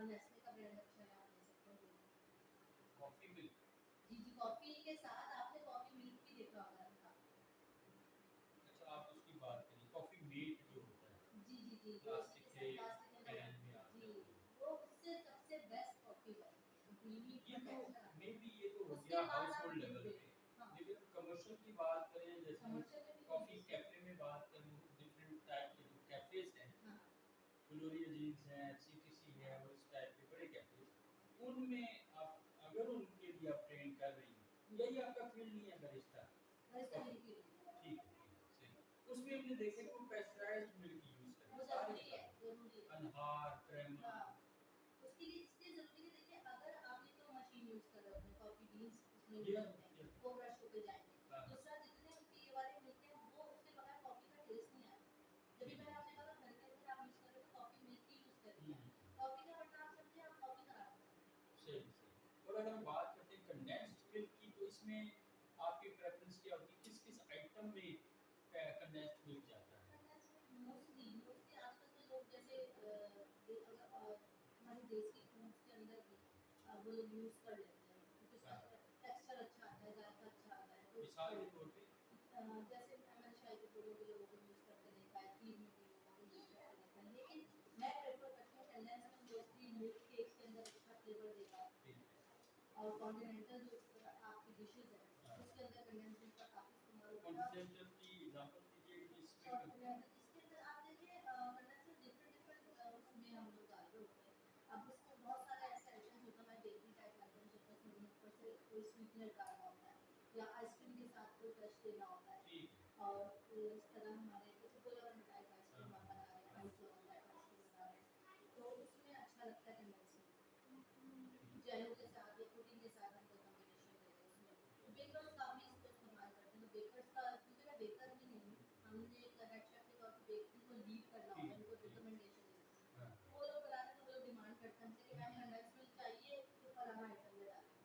नेस्ले का ब्रांड अच्छा है, आप ले सकते हो। Coffee milk? जी, जी, कॉफ़ी के साथ आपने कॉफ़ी मिल्क भी देखा होगा रखा। अच्छा, आप उसकी बात करिए, कॉफी मेट जो होता है, जी, जी, जी, जो उसी प्लास्टिक के के साथ प्लास्टिक के कैन में अंदर आता जी, है। वो उससे सबसे बेस्ट कॉफ़ी बनती है, जो क्रीमी ये इतना तो टेक्सचर आता मे है। बी ये तो हो उसके गया बाद हाउस आप होल्ड दूध लेवल ले पे, हाँ, लेकिन कमर्शियल की बात करें, जैसे हम कमर्शियल में भी कॉफी यही है। कैफे में बात करें, डिफरेंट टाइप के जो कैफेज हैं, हाँ, फ्लोरिया जीन्स है, सीटीसी है और इस टाइप के बड़े कैफेज, उनमें आप अगर उनके लिए आप ट्रेन कर रही हैं, यही आपका फील्ड नहीं है बरिस्टा बरिस्टा कॉफी, मिल्क ही लेंगे। ठीक है, सही। उसमें हमने देखे कि वो पेस्चराइज्ड मिल्क यूज वो करें सारे ज़रूरी के है, सारे, ज़रूरी है। अनहार, क्रेमा। हाँ, उसके लिए इसलिए ज़रूरी है देखिए अगर आप ये तो मशीन यूज़ कर रहे हो अपने कॉफ़ी बीन्स उसमें यूज़ ये होते हैं, ये वो क्रश होके जाएँगे। हाँ, दूसरा जितने उनके ये वाले मिलते हैं वो उसके बगैर कॉफ़ी का टेस्ट नहीं आता। जब भी ठीक मैंने है। आपसे कहा था घर के अंदर आप यूज़ कर रहे हो तो कॉफ़ी मिल्क ही यूज़ करिए हम्म, आप। कॉफ़ी का वरना आप समझिए आप कॉफ़ी खराब कर रहे हैं। सही सही। और अगर हम बात करते हैं कंडेंस्ड मिल्क की, तो इसमें आपकी प्रेफरेंस क्या होती है, किस किस आइटम में कंडेंस्ड मिल्क जाता है? मोस्टली मोस्टली आजकल तो लोग जैसे हमारे देसी फूड्स के अंदर भी वो लोग यूज़ कर लेते हैं क्योंकि उसका हाँ, टेक्सचर अच्छा आता है, जायका अच्छा आता है तो मिसाल के तौर पे? जैसे मैंने शाही कचौड़ियों के लोगों को यूज़ करते देखा है, खीर में भी लोगों को यूज़ करते देखा है, लेकिन मैं प्रेफर करती हूँ कंडेंस में मोस्टली मिल्क केक्स के अंदर एक्स्ट्रा फ्लेवर देगा ठीक है। और कॉन्टिनेंटल जो आपकी डिशेज़ हैं हाँ, उसके अंदर कंडेंस मिल्क का काफ़ी इस्तेमाल होता है। कॉन्टिनेंटल की एग्जांपल दीजिए कि जिसमें जिसके अंदर आप देखिए कंडेंसर डिफरेंट डिफरेंट उसमें हम लोग डाल रहे होते हैं। अब उसमें बहुत सारे ऐसे आइटम्स होता है, बेकरी टाइप आइटम्स होते हैं, उसमें उन्होंने ऊपर से कोई स्वीटनर डालना होता है या आइसक्रीम के साथ कोई क्रश देना होता है। ठीक है। और इस तरह हमारे जैसे गोलावन टाइप हाँ, आइसक्रीम आप बना रहे हैं, आइस वाला टाइप आइसक्रीम बना रहे हैं, तो उसमें अच्छा लगता है कंडेंसर ठीक। जेलो के साथ या पुडिंग के साथ हम कोई कॉम्बिनेशन दे रहे हैं उसमें। तो बेकर्स काफ़ी इसको इस्तेमाल करते हैं, तो बेकर्स का क्योंकि मैं बेकर भी नहीं हूँ, हमने एक हेड शेफ के तौर पे बेकरी को लीड करना होता है, ठीक उनको ठीक। रिकमेंडेशन देनी है। हाँ, तो वो लोग बनाते हैं तो वो लोग डिमांड करते हैं हमसे कि मैम कंडेंस मिल्क चाहिए तो फलाना आइटम में डालिए।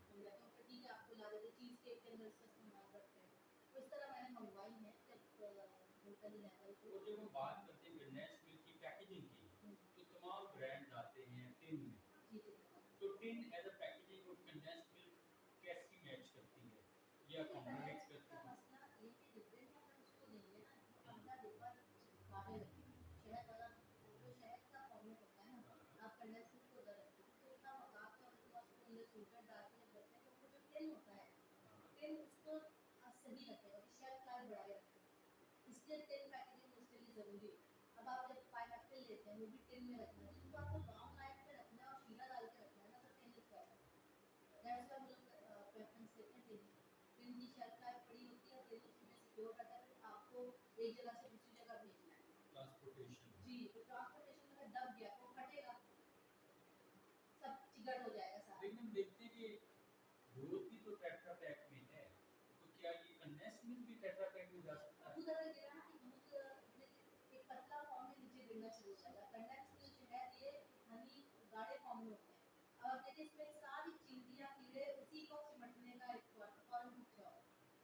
हम कहते हैं ओके ठीक है आपको ला देते, चीज़ केक के अंदर इसका इस्तेमाल करते हैं। तो इस तरह मैंने मंगवाई है जब लोकल लेवल पे। और जब हम बात करते हैं कंडेंस्ड मिल्क की पैकेजिंग की, हुँ, तो तमाम ब्रांड्स आते हैं टिन में, जी, जी। तो tin as a packaging of condensed milk कैसी मैच करती है या देखिए कॉम्बिनेट कंडेंस मिल्क करती का है? मसला ये है कि डिब्बे में अगर उसको देंगे ना तो हम्म, अपना डिब्बा चिपकाने लगेगा। शहद वाला जो शहद का फॉर्मेट होता है ना, हाँ, आप कंडेंस मिल्क को उधर रखिए क्योंकि उतना मज़ाक का उसके बाद उसको अंदर शुगर डाल के जब रखते हैं तो वो जो टिन होता है, हाँ, टिन उसको सही रखेगा कि शेल्फ लाइफ बढ़ाए रखेगा। इसलिए टिन पैकेजिंग उसके लिए ज़रूरी है। अब आप जब पाइनएप्पल लेते हैं वो भी टिन में रखना है, जिनको आपको लॉन्ग लाइफ में रखना है और शीरा डाल के रखना है ना तो tin is better. That's why हम लोग प्रेफ़रेंस देते हैं टिन को। टिन की शेल्फ लाइफ बड़ी होती है, टिन उसमें सिक्योर करता है, फिर आपको एक जगह से दूसरी जगह भेजना है। ट्रांसपोर्टेशन। जी, तो ट्रांसपोर्टेशन में अगर दब गया तो फटेगा, सब चिकट हो जाएगा सारा। लेकिन हम देखते हैं कि दूध भी तो टेट्रा पैक में है, तो क्या ये कंडेंस्ड मिल्क भी टेट्रा पैक में जा सकता है? दूध अगर गिरा ना कि दूध में एक पतला फॉर्म में नीचे गिरना शुरू हो जाएगा। कंडेंस मिल्क जो है ये हनी गाढ़े फॉर्म में होते हैं। अब आप देखिए इसमें सारी चींटियाँ, कीड़े उसी को सिमटने का एक फौरन कुछ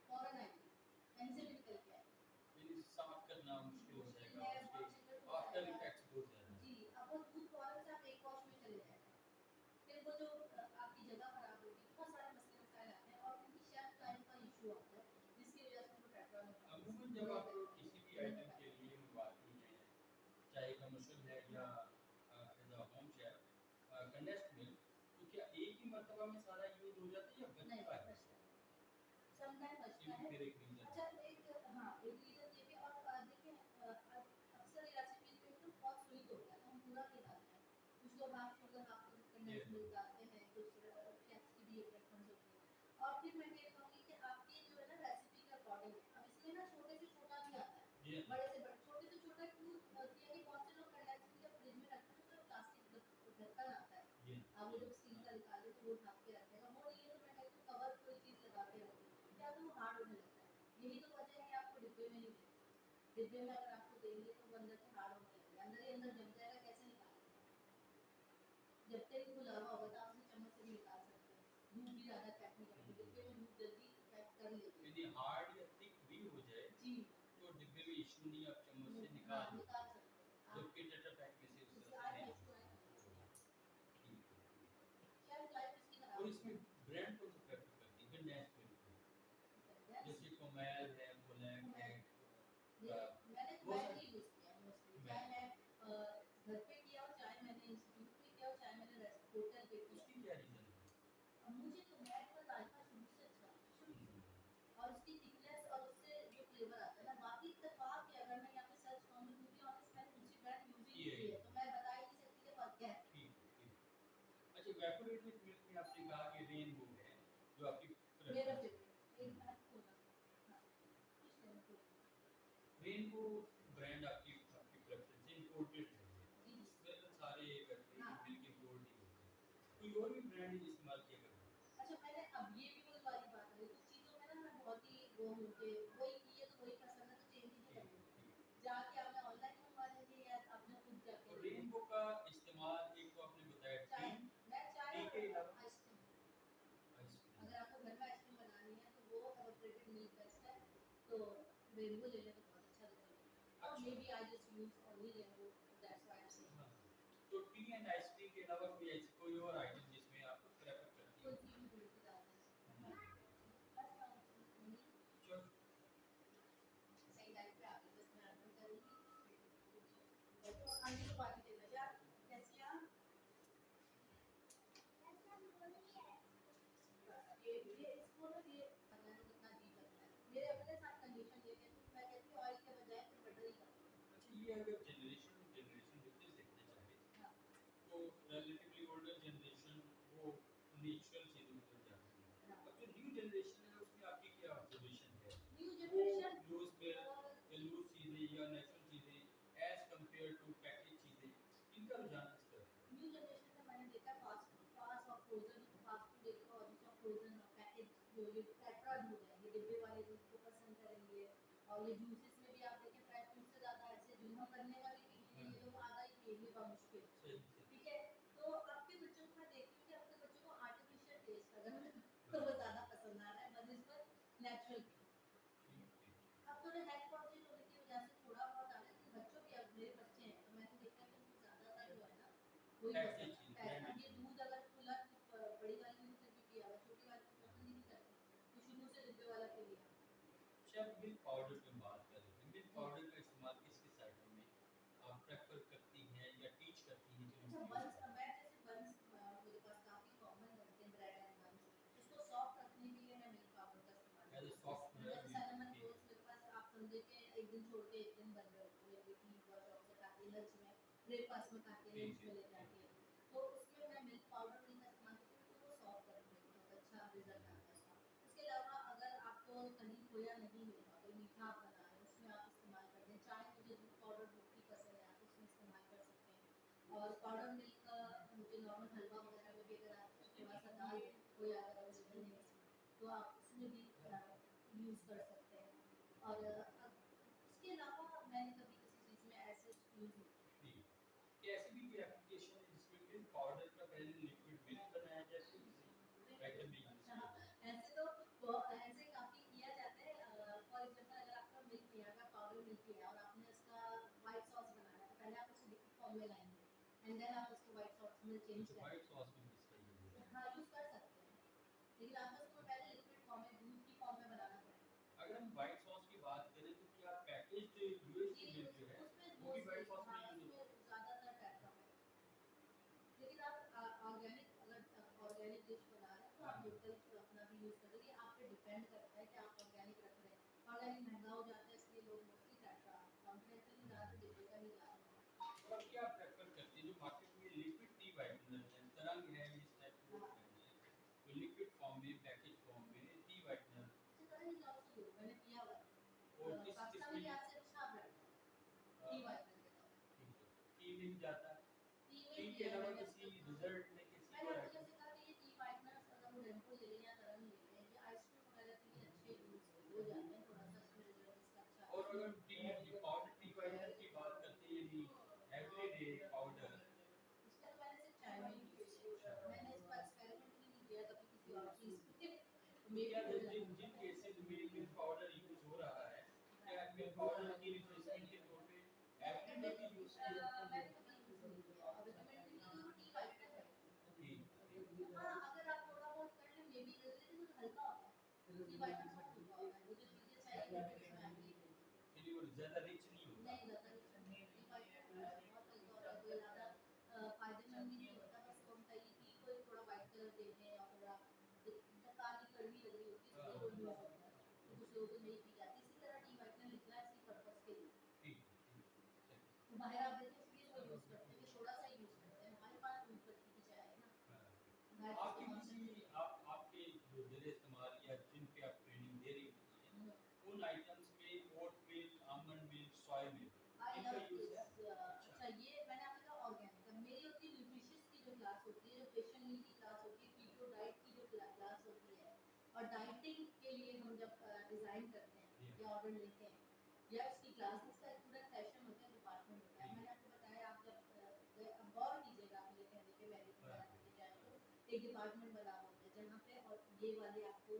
फौरन आएगी, कहीं से भी निकल के आएगी। यानी साफ करना मुश्किल हो मुश्किल जाएगा, है, उसके बहुत झंझट हो आफ्टर जाएगा। इफेक्ट्स बहुत ज़्यादा जी, हैं। अब वो दूध फौरन से आप एक वॉश में चले जाएगा। फिर वो जो आपकी जगह खराब होगी, बहुत सारे मसले मसाइल आते हैं और उनकी शेल्फ लाइफ का इशू आता है, जिसकी वजह से उनको टेट्रा अमूमन जब नहीं आप करते किसी भी नहीं आइटम के करते। लिए मंगवाती हैं, चाहे कमर्शियल है या as a home chef, condensed milk, तो क्या एक ही मर्तबा में सारा यूज़ हो जाता है या नहीं बचता है? बचता है, समटाइम ये बचता भी है। फिर एक रीज़न अच्छा है। एक हाँ, एक रीज़न ये भी और देखिए अक्सर ये रेसिपीज़ में एकदम बहुत स्वीट होता है, तो हम पूरा नहीं डालते हैं। कुछ लोग हाफ शुगर, हाफ ये कंडेंस्ड मिल्क डालते हैं, कुछ शेफ्स की भी ये प्रेफ़रेंस होती है। और फिर मैं ये कहूँगी कि आपकी जो है ना रेसिपी के अकॉर्डिंग है। अब इसमें ना छोटे से छोटा भी आता है, ये बड़े से बड़े छोटे से छोटा क्यों किया कि बहुत से लोग कंडेंस्ड मिल्क जब फ्रिज में रखते हैं तो उसमें प्लास्टिक यही तो वजह है कि आपको डिब्बे में नहीं देते। डिब्बे में अगर आपको देंगे तो वो अंदर से हार्ड होने लगेगा, अंदर ही अंदर जम जाएगा, कैसे निकालेंगे? जब तक खुला हुआ होगा तो आप उसे चम्मच से भी निकाल सकते हैं। धूप भी ज़्यादा पैक नहीं करनी, डिब्बे में धूप जल्दी पैक कर लेती है। यदि हार्ड या थिक भी हो जाए जी तो डिब्बे में इशू नहीं, आप चम्मच से हाँ, निकाल लो, निकाल सकते हैं आप। जबकि टेट्रा पैक में से उस इससे तरह आए से इशू है नहीं। ठीक है। शेल्फ लाइफ इसकी खराब और हो इसमें जाती ब्रांड कौन सा प्रेफर करती है नेचुरल? है। जैसे कोमैल है, ब्लैक है, मैंने बहुत मैट सारे ही यूज़ किया है मोस्टली, मैं चाहे मैं घर पे किया हो, चाहे मैंने इंस्टीट्यूट में किया हो, चाहे मैंने होटल पे किया उसकी क्या रीज़न है? मुझे तो मैट का जायका शुरू से अच्छा लगा, शुरू से। और उसकी थिकनेस और उससे जो फ्लेवर आता है ना, बाकी इत्तेफाक है, अगर मैं यहाँ पे सर्च करूँ टू बी ऑनेस्ट मैंने दूसरी ब्रांड यूज़ ही नहीं की है, तो मैं बता ही नहीं सकती कि फ़र्क क्या है। ठीक है। अच्छा, इवेपोरेटेड मिल्क में आपने कहा कि रेनबो है जो आपकी मेरा प्रेफरेंस फेवरेट एक बार खोला हाँ कुछ नहीं खोला रेनबो ब्रांड आपकी आपकी प्रेफरेंस है, इंपोर्टेड है ये। जी जी ज़्यादातर सारे इवेपोरेटेड हाँ मिल्क इंपोर्ट ही होते हैं। कोई और भी ब्रांड इस्तेमाल किया करते हैं? अच्छा मैंने अब ये भी वही वाली बात है कुछ चीज़ों में ना मैं बहुत ही वो हूँ कि वही की है तो वही पसंद है तो चेंज ही नहीं ठीक करनी ठीक। जाके आपने ऑनलाइन मंगवा लीजिए या आपने खुद जाके और ले लो रेनबो का इस्तेमाल एक तो आपने बताया चाय टी, मैं चाय टी और के अलावा आइसक्रीम आइसक्रीम। अगर आपको घर में आइसक्रीम बनानी है तो वो एवोपरेटेड मिल्क बेस्ट है तो रेनबो ले लें तो बहुत अच्छा रिजल्ट है और मे अच्छा। Be I just use only rainbow that's why I am saying हाँ। तो टी एंड आइसक्रीम के अलावा कोई ऐसी कोई और आइटम जिसमें आप प्रेफर करती हो? कुल्फी भी थोड़ी सी डाल दें बस यही चलो। सही टाइम पे आ गई बस मैं ऑर्डर करूंगी तो आंटी को पार्टी देना क्या कैसी हैं आप ये इसको ना ये पता नहीं कितना अजीब लगता है मेरे अपने साथ कंडीशन ये कहती हूँ मैं कहती हूँ ऑयल के बजाय फिर बटर ही कर दो अच्छा, ये अगर जनरेशन टू जनरेशन डिफरेंस देखना चाहे हाँ तो रिलेटिवली ओल्डर जनरेशन वो नेचुरल चीज़ों की तरफ जाती है। हाँ अब जो न्यू जनरेशन है उसमें आपकी क्या ऑब्जर्वेशन है? न्यू वो जनरेशन लूज मिल्क या लूज चीज़ें या नेचुरल चीज़ें एज कंपेयर टू पैकेज चीज़ें, इनका रुझान किस तरफ है? न्यू जनरेशन में मैंने देखा फास्ट और फ्रोजन फास्ट फूड एक और दूसरा फ्रोजन और पैकेज जो ये टेट्राड हो जाएंगे डिब्बे वाले दूध को पसंद करेंगे और ये जूसेस में भी आप देखें फ्रेश जूस से ज़्यादा ऐसे जुम्मा करने वाले भी पिएंगे जो आधा ही पिएंगे बमुश्किल सही सही। ठीक है तो आपके बच्चों को मैं देखती हूँ कि आपके बच्चों को आर्टिफिशियल टेस्ट अगर तो वो ज़्यादा पसंद आ रहा है बनस्पत नेचुरल ठीक ठीक। अब थोड़े हेल्थ कॉन्शियस होने की वजह से थोड़ा बहुत आ रहा है लेकिन बच्चों के अब मेरे बच्चे हैं तो मैंने देखा है कि उनको ज़्यादातर जो है ना वही पैकेज पसंद चीज़ है ब्रांडेड अब ये चीज़। दूध अगर खुला बड़ी वाली ने फिर भी पिया हुआ छोटी वाली को पसंद ही नहीं करती तो शुरू से डिब्बे वाला पी लिया अच्छा, अब मिल्क पाउडर की हम बात कर रहे हैं। मिल्क जी पाउडर का इस्तेमाल किस किस आइटम में आप प्रेफर करती हैं या टीच करती हैं कि अच्छा लोग यूज़ बंस करें? मैं जैसे बंस मेरे पास काफ़ी कॉमन बनते हैं ब्रेड एंड बंस उसको सॉफ्ट रखने के लिए मैं मिल्क पाउडर का इस्तेमाल एज करती अ हूँ सॉफ्टवेयर जैसे मिल्क, सिनेमन ठीक रोल्स है। मेरे पास आप समझे कि एक दिन छोड़ के एक दिन बन रहे होते हैं मेरी बेटी सुबह शॉप से खाती है लंच में ब्रेकफास्ट में खाती है ठीक लंच है में ले ठीक जाती है। है तो उसमें मैं मिल्क पाउडर नहीं का इस्तेमाल करती हूँ तो वो सॉफ्ट रखने में बहुत अच्छा रिजल्ट आता है उसका इसके अलावा अगर आपको कहीं खोया नहीं मिलता कोई मीठा आप बना रहे हैं उसमें आप इस्तेमाल करते हैं चाय मुझे दूध पाउडर दूध की पसंद है आप उसमें इस्तेमाल कर सकते हैं और पाउडर मिल्क मुझे नॉर्मल हलवा वगैरह में भी अगर आप थोड़ा सा डाल दें कोई अगर अवेलेबल नहीं है तो आप उसमें भी यूज़ कर सकते हैं और उसके अलावा मैंने कभी किसी चीज़ में ऐसे यूज़ नहीं किया ठीक। क्या ऐसी भी कोई एप्लीकेशन है जिसमें मिल्क पाउडर का पहले लिक्विड मिल्क बनाया जाए फिर किसी आइटम में यूज़ किया जाए? ऐसे तो ऐसे काफ़ी किया जाता है फॉर एग्जांपल अगर आपका मिल्क नहीं आएगा पाउडर मिल्क ही है और आपने उसका व्हाइट सॉस बनाना है तो पहले आप उसे लिक्विड फॉर्म में लाएंगे एंड देन आप उसको व्हाइट सॉस में चेंज अच्छा, व्हाइट करेंगे सॉस में भी इसका यूज़ होता है। हाँ यूज़ कर सकते हैं लेकिन आपको उसको पहले लिक्विड फॉर्म में दूध की फॉर्म में बनाना पड़ेगा अगर हम व्हाइट सॉस की बात करें तो क्या पैकेज्ड यूएसडी जी मिल्क जो है उसमें वो भी मोस्टली व्हाइट सॉस में हाँ यूज़ उसमें होता है? ज़्यादातर टेट्रा पैक लेकिन आप ऑर्गेनिक अगर ऑर्गेनिक डिश बना रहे हैं तो हाँ आप हाँ। लोकल अपना भी यूज़ कर सकते हैं आप पे डिपेंड करता है कि आप ऑर्गेनिक रख रहे हैं ऑर्गेनिक महंगा हो जाता है इसलिए लोग मोस्टली टेट्रा कॉन्टिनेंटल में ज़्यादातर डिब्बे का ही ला रहे हैं और आप क्या प्रेफर करते हैं जो मार्केट में लिक्विड टी व्हाइटनर है, तरंग है, इस टाइप के हाँ ब्रांड है, वो लिक्विड फॉर्म में पैकेज फॉर्म में टी व्हाइटनर अच्छा तरह इज आल्सो गुड मैंने पिया हुआ है और किस किस पाकिस्तान में में यहाँ से अच्छा ब्रांड है टी वाइटनर के तौर पे ठीक है, टी में भी जाता है। टी में टी ही के पिया है अलावा मैंने अब किसी तक डिजर्ट में किसी मैंने और आपको आइटम? जैसे कहा कि ये टी वाइटनर्स अगर वो रेनबो ले लें या तरंग ले लें ये आइसक्रीम वगैरह के लिए अच्छे यूज़ हो जाते हैं थोड़ा सा तो क्या जिन जिन केसेस में मिल्क पाउडर यूज हो रहा है, क्या मिल्क पाउडर की रिप्लेसमेंट के तौर पे एवरीडे भी यूज किया जाता है? मैंने कभी यूज नहीं किया और रिकमेंड भी नहीं, वो टी वाइटनर है। ठीक ठीक। हाँ, अगर आप थोड़ा बहुत कर लें मे बी, लेकिन वो हल्का होता है, टी वाइटनर बहुत हल्का होता है, वो जो चीजें चाहिए वो उसमें आएंगी ही नहीं। यानी वो ज्यादा रिच नहीं होता। नहीं ज़्यादा नहीं, टी वाइटनर बहुत हल्का होता है, कोई ज़्यादा फायदेमंद भी नहीं होता, बस वो हम कहीं टी को थोड़ा व्हाइट कलर देते हैं, और थोड़ा काली कड़वी लग रही होती है इसलिए वो यूज होता है, तो कुछ लोगों को नहीं पी जाती। इसी तरह टी वाइटनर निकला है इसी पर्पस के लिए। ठीक ठीक। तो बाहर आप देखो इसलिए वो यूज करते हैं कि थोड़ा सा यूज करते हैं, हमारे पास दूध पत्ती की चाय है ना, बाहर आपके इस्तेमाल किसी करते हैं। आपके जो ज़ेरे इस्तेमाल या जिन पे आप ट्रेनिंग दे रही होती हैं, उन आइटम्स में oat milk, almond milk, soya milk I इनका लव यूज़ दिस। है? अच्छा, ये मैंने आपको कहा ऑर्गेनिक, अब मेरी होती है न्यूट्रिशियस की जो क्लास होती है, जो पेशेंट मील की क्लास होती है, कीटो डाइट की जो क्लास होती है, और डाइटिंग के लिए हम जब डिज़ाइन करते हैं या ऑर्डर लेते हैं या उसकी क्लासेस का एक पूरा सेशन होता है, डिपार्टमेंट होता है। मैंने आपको बताया, आप जब अब गौर कीजिएगा, आप ये कहने पे मैरिज वगैरह करके जाए तो एक डिपार्टमेंट बना होता है जहाँ पे और ये वाले आपको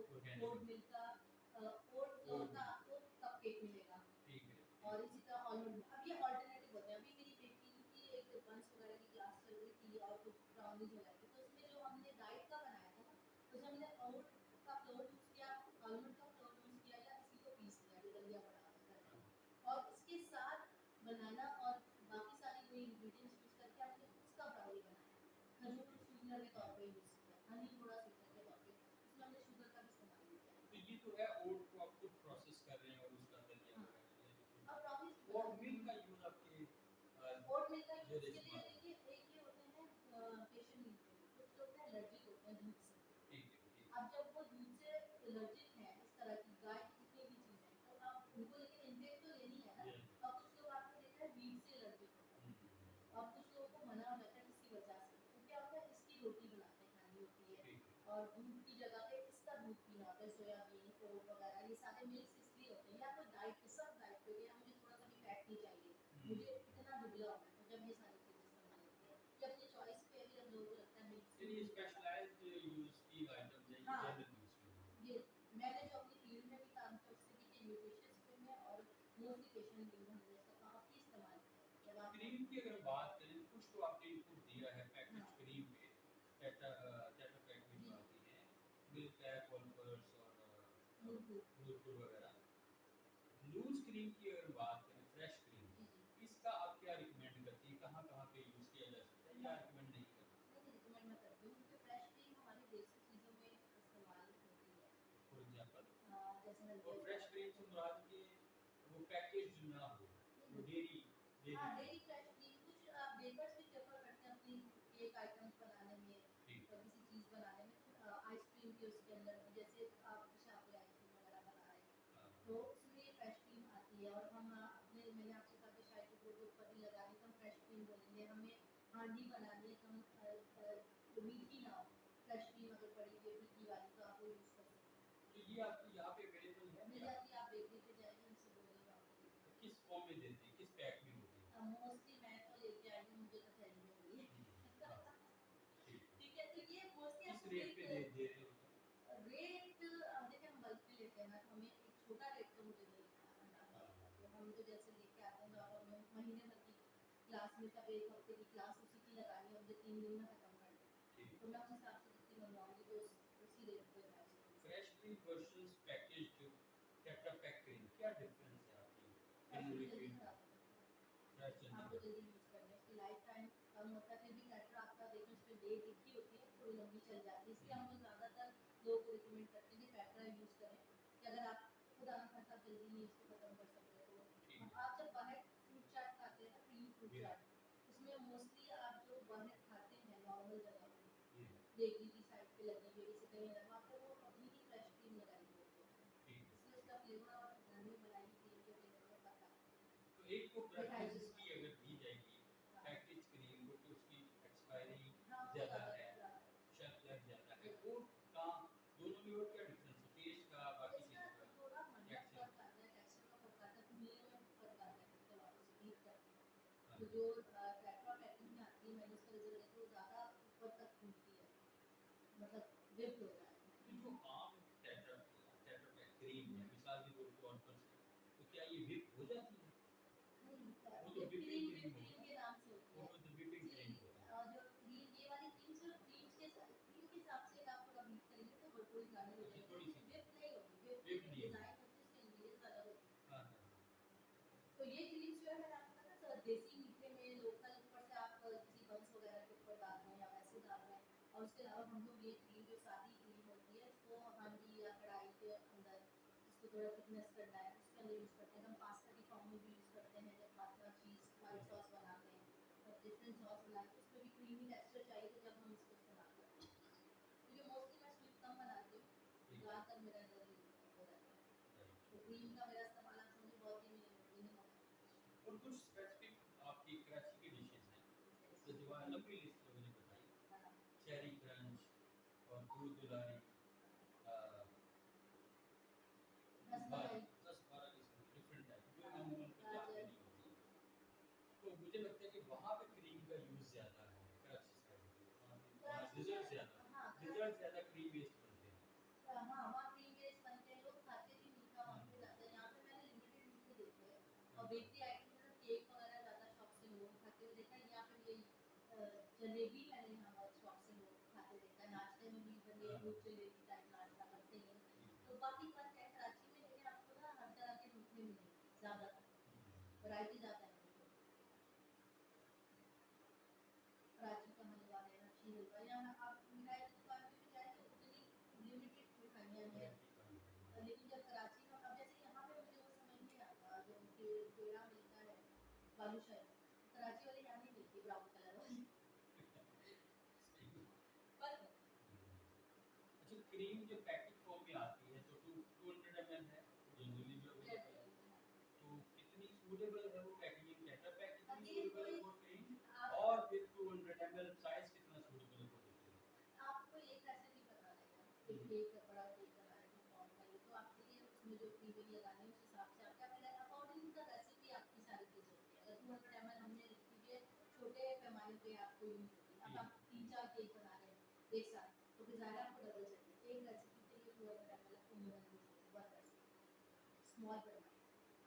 ओट मिल्क का ओट फ्लोर का आपको कपकेक मिलेगा, ठीक है। और इसी तरह ऑलमंड। अब ये ऑल्टरनेटिव होते हैं, अभी मेरी बेटी की एक बंस वगैरह की क्लास चल रही थी और कुछ ब्राउनीज वगैरह की, तो उसमें जो हमने डाइट का बनाया था ना, उसमें हमने ओट का फ्लोर यूज़ किया, आलमंड का फ्लोर यूज़ किया, या इसी को पीस लिया जो दलिया बना कर, और इसके साथ बनाना और बाकी सारी जो इंग्रेडिएंट्स यूज़ करके हमने उसका ब्राउनी बनाया, खजूर स्वीटनर के तौर पे यूज़ किया, हनी थोड़ा स्वीटनर के तौर पे, उसमें हमने शुगर का भी इस्तेमाल नहीं किया। तो ये तो है ओट को आप खुद प्रोसेस कर रहे हैं और उसका दलिया हाँ, वगैरह अब ब्राउनीज भी और बनाते मिल्क हैं। का यूज़ आपके ओट मिल्क का यूज़ ज़ेरे के लिए इस्तेमाल देखिए, एक ये होते हैं पेशेंट मील पे, कुछ लोग ना एलर्जिक होते हैं दूध से। ठीक है, ठीक। अब जब वो दूध से एलर्जिक हैं, इस तरह की गाय की जितनी भी चीज़ें हैं, तो आप उनको लेकिन इनटेक तो लेनी है ना। और कुछ लोग आपने देखा है वीट से एलर्जिक होते हैं, और कुछ लोगों को मना हो जाता है किसी वजह से, तो क्या होता है, इसकी रोटी बनाते हैं, खानी होती है, और दूध की जगह पे इसका दूध पीना होता है, सोयाबीन, ओट वगैरह, ये सारे मिल्क इसलिए होते हैं, या कोई डाइट सब डाइट पे गया, मुझे थोड़ा सा भी फैट नहीं चाहिए, मुझे इतना दुबला होना है, तो जब ये सारी चीज़ें इस्तेमाल होती है, ये अपनी चॉइस पे अभी हम लोगों को लगता है मिल्क यानी ये स्पेशलाइज्ड यूज़ की आइटम्स हैं, ये हाँ, जनरल यूज़ के लिए। ये मैंने जो अपनी फील्ड में भी काम किया उससे भी कि न्यूट्रिशियस फील्ड में और मोस्टली पेशेंट फील्ड में हमने इसका काफ़ी इस्तेमाल किया है। जब आप क्रीम की अगर बात करें तो कुछ तो आपने इनपुट दिया है पैकेज हाँ, क्रीम में, टेट्रा पैक में जी, जो आती है, मिल्क पैक, ऑलपर्स और नूरपुर, नूरपुर वगैरह। लूज क्रीम की अगर बात करें, फ्रेश क्रीम, जी, जी। इसका आप क्या रिकमेंड करती हैं? कहाँ-कहाँ पे यूज़ किया जा सकता है या रिकमेंड नहीं करती? नहीं, रिकमेंड मैं करती हूँ क्योंकि फ्रेश क्रीम हमारी देसी चीज़ों में इस्तेमाल होती है। फॉर एग्जांपल, जैसे हल्दी और फ्रेश वगैरह क्रीम से में। मुराद कि वो पैकेज ना हो, वो डेयरी हाँ, डेयरी डेयरी फ्रेश क्रीम, कुछ बेकर्स भी प्रेफर करते हैं अपनी केक आइटम्स बनाने में, ठीक। किसी चीज़ बनाने में, तो आइसक्रीम के उसके अंदर भी, जैसे आप शाही आइसक्रीम वगैरह बना रहे हैं, हाँ, तो उसमें ये फ्रेश क्रीम आती है, और हम अपने, मैंने आपसे कहा कि शाही टुकड़ों के ऊपर भी लगानी, तो हम फ्रेश क्रीम बोलेंगे, हमें हांडी बनानी है, तो हम जो मीठी ना हो, फ्रेश क्रीम अगर पड़ी हुई है फीकी वाली, तो आप वो यूज़ कर सकते हैं। तो ये आपको यहाँ पे अवेलेबल है मिल क्या? जाती है, आप बेकरी पे जाइए, उनसे बोलिएगा, आपको दे तो देंगे। किस फॉर्म में देते हैं? किस पैक में होती है? मोस्टली मैं तो लेके आई हूँ, मुझे तो थैली में मिली है। हाँ, ठीक। ठीक है, तो ये मोस्टली किस आपको रेट पे दे रहे हो? रेट, देखिए हम बल्क में लेते हैं ना, तो हमें एक छोटा रेट तो मुझे नहीं अंदाजा होता, तो हम तो जैसे लेके आते हैं, तो अब हमें महीने भर की क्लास में, सब एक हफ्ते की क्लास उसी की लगानी है, मुझे 3 दिन में खत्म करनी है, ठीक। तो मैं उस हिसाब से जितनी मंगवाऊंगी तो उसी रेट पे मैं उसको। Fresh cream versus packaged tetra pack cream, क्या डिफरेंस है आपकी फ्रेश जनरली जल्दी क्रीम? खराब होता है, फ्रेश जल्दी आपको खराब। जल्दी यूज़ करना है, इसकी लाइफ टाइम कम होता है, फिर भी टेट्रा आपका देखो इस पे डेट लिखी होती है, थोड़ी लंबी चल जाती है, इसलिए हम लोग ज़्यादातर लोगों को रिकमेंड करते हैं कि टेट्रा यूज़ करें, कि अगर आप खुदा ना खास्ता आप जल्दी नहीं इसको खत्म कर सकते, तो ठीक अब है। आप जब बाहर फ्रूट चाट खाते हैं ना, क्रीम फ्रूट ये चाट, उसमें मोस्टली आप जो बाहर खाते हैं नॉर्मल जगह पे, ये बेकरी की साइड पे लगी हुई किसी कहीं अलग, वहाँ पे वो अपनी ही फ्रेश क्रीम लगाई हुई होती है, ठीक है। इसलिए उसका फ्लेवर और घर में बनाई हुई क्रीम के फ्लेवर में फ़र्क आता है। तो एक को मिठाई प्रेफरेंस जैसी। इसकी अगर दी जाएगी, हाँ, पैकेज क्रीम को, कि उसकी एक्सपायरी हाँ, वो ज़्यादा ज़्यादा है, ज़्यादा शेल्फ लाइफ ज़्यादा है, जल्दी। और का दोनों में और क्या डिफरेंस है? टेस्ट का, बाकी इसका चीज़ों का, थोड़ा मतलब टेक्सचर? फ़र्क आता है, टेक्सचर का फ़र्क आता है, फूलने में फ़र्क आता है, जब आप उसे हीट करते हैं। हाँ तो जी। जो टेट्रा पैकिंग में आती है, मैंने उसका रिज़ल्ट देखा, वो ज़्यादा ऊपर तक फूलती है, मतलब व्हिप्ड होता है। तो जो आम टेट्रा हो जाती है। नहीं वो तो ये व्हिपिंग क्रीम क्रीम हो क्रीम गया, के नाम से होती वो है। तो व्हिपिंग जी, क्रीम हो गया। जो क्रीम ये वाली क्रीम सिर्फ क्रीम के हिसाब से आप पूरा बीट करेंगे तो थोड़ी गाढ़ी हो अच्छा जाएगी, थोड़ी सी लेकिन व्हिप नहीं होगी। व्हिप की व्हिप जो नहीं होगी। डिज़ाइन होती है उसके इंग्रीडिएंट्स अलग होते हैं। हाँ, हाँ, हाँ। तो ये क्रीम्स जो है मैंने आपको बताया ना देसी मीठे में लोकल ऊपर से आप किसी बंस वगैरह के ऊपर डाल रहे हैं या वैसे डाल रहे हैं, और उसके अलावा हम लोग ये क्रीम जो सादी क्रीम होती है इसको हांडी या कढ़ाई के अंदर जिसको थोड़ा थिकनेस करना है उसके अंदर यूज़ करते हैं। हम पास्ता की फॉर्म में भी यूज़ करते हैं, जब पास्ता चीज़ वाइट सॉस बनाते हैं और डिफरेंट सॉस बनाते हैं उसमें भी क्रीमी टेक्सचर चाहिए, तो जब हम इसको इस्तेमाल करते हैं। क्योंकि मोस्टली मैं स्वीट कम बनाती हूँ, ठीक है। ज़्यादातर मेरा इधर ही हो जाता है, राइट। तो क्रीम का मेरा इस्तेमाल आप समझिए बहुत ही मिनिमम है। और कुछ स्पेसिफिक आपकी कराची की डिशेज़ हैं, जैसे वहाँ लंबी लिस्ट जो मैंने बताई, हाँ, चेरी क्रंच और दूध दुलारी, अ, रसमलाई, 10-12 किस्म की डिफरेंट टाइप जो हाँ, अमूमन पंजाब में गाजर, नहीं होती। तो मुझे लगता है कि वहाँ पे क्रीम का यूज़ ज़्यादा है कराची साइड पे, वहाँ कराची डिज़र्ट में ज़्यादा, हाँ, डिज़र्ट ज़्यादा क्रीम बेस्ड बनते हैं। हाँ, वहाँ क्रीम बेस्ड बनते हैं, लोग खाते भी मीठा वहाँ पे हुँ, ज़्यादा है। यहाँ पे मैंने लिमिटेड मीठे देखे हैं, और हाँ, बेकरी आइटम में केक वगैरह ज़्यादा शौक से लोगों को खाते हुए देखा है। यहाँ पे यही जलेबी मैंने यहाँ बहुत शौक से लोगों को खाते देखा है। नाश्ते में भी बने हाँ, दूध जलेबी टाइप नाश्ता करते हैं। जी, तो बाकी फर्क है कराची में, लेकिन आपको ना हर तरह के मीठे मिलेंगे, ज़्यादातर हुँ, वैरायटी ज़्यादा है मीठे में। कराची का हलवा है, नक्शी हलवा, यहाँ आप मिठाई की दुकान पे भी जाएँ तो उतनी लिमिटेड मिठाइयाँ हैं। वैरायटी कम है। लेकिन जब कराची में अब जैसे यहाँ पे मुझे वो समझ नहीं आता जो पेड़ा मिलता है बालूशाही, कराची वाली यहाँ नहीं मिलती ब्राउन कलर वाली। सही। पर अच्छा क्रीम जो पैकेट फॉर्म में आती है तो 200 ml है जनरली जो अवेलेबल है, तो कितनी सूटेबल है वो पैकेजिंग, टेट्रा पैक कितनी अगेन सूटेबल है कोई फॉर क्रीम, आप और फिर 200 ml साइज कितना सूटेबल है फॉर द आपको एक रेसिपी बता देगा, एक क्रीम। केक बड़ा केक बना रहे हैं पॉन्ड का, ये तो आपके लिए उसमें जो क्रीमिंग लगानी है उस हिसाब से आप क्या पहले अकॉर्डिंग टू द रेसिपी आपकी सारी चीज़ें होती है। अगर 200 ml हमने लिख लीजिए, छोटे पैमाने पे आपको यूज़ होगी। अब ठीक आप है। 3-4 केक बना रहे हैं एक साथ, तो फिर ज़ाहिर है आपको डबल चाहिए। एक रेसिपी के लिए 200 ml आपको मिनिमम यूज़ होगी, वन रेसिपी स्मॉल पैमाने।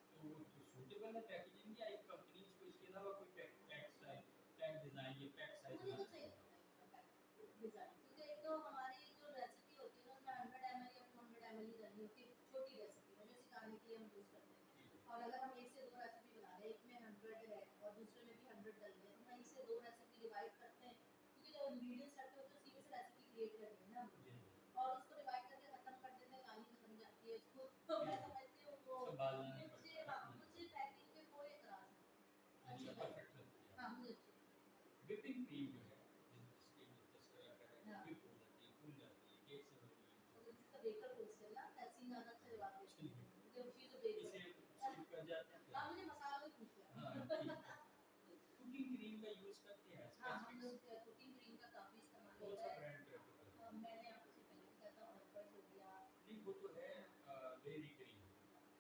तो वो तो सूटेबल है पैकेजिंग, या एक कंपनीज को इसके अलावा कोई pack pack size pack design या पैक साइज मुझे तो आना सही चाहिए। लगता है इनका पैक डिज़ाइन, क्योंकि एक तो हमारी जो रेसिपी होती है ना उसमें 100 ml या 200 ml ही डालनी होती है, छोटी रेसिपी में जो सिखाने के लिए हम यूज़ करते हैं। ठीक है। और अगर हम एक से दो रेसिपी बना रहे हैं, एक में 100 है और दूसरे में भी 100 डलनी है, तो हम एक से दो रेसिपी डिवाइड करते हैं, क्योंकि जो इंग्रेडिएंट्स रखे होते हैं उसी में से रेसिपी क्रिएट करनी है ना जी हमें, जी। और उसको डिवाइड करके खत्म कर देते हैं, कहानी खत्म जाती है उसको। तो जी मैं जी। समझती हूँ वो संभालना नहीं मुझे, पड़ता है हाँ, ना। मुझे पैकिंग पे कोई एतराज़ नहीं, अच्छा अच्छी परफेक्ट पैकिंग, लगती है हाँ, आपको। मुझे अच्छी लगती व्हिपिंग क्रीम जो है जिसकी जिस तरह का है है। कि हाँ। व्हिप हो जाती है, फूल जाती है, केक से बनती है So this is the baker question ना, तहसीन ज़्यादा अच्छा जवाब देती है, चलिए क्योंकि she is a baker। इसे स्किप कर जाते हैं हाँ, फिर। मुझे मसालों ही पूछ हाँ लिया। ठीक है। कुकिंग क्रीम का यूज करते हैं हाँ, हम स्पेसिफिक, लोग कुकिंग क्रीम का काफ़ी इस्तेमाल कौन होता सा है। ब्रांड प्रेफर करते हैं? मैंने आपसे पहले भी कहा था ऑलपर्स हो गया। नहीं वो तो है डेयरी क्रीम,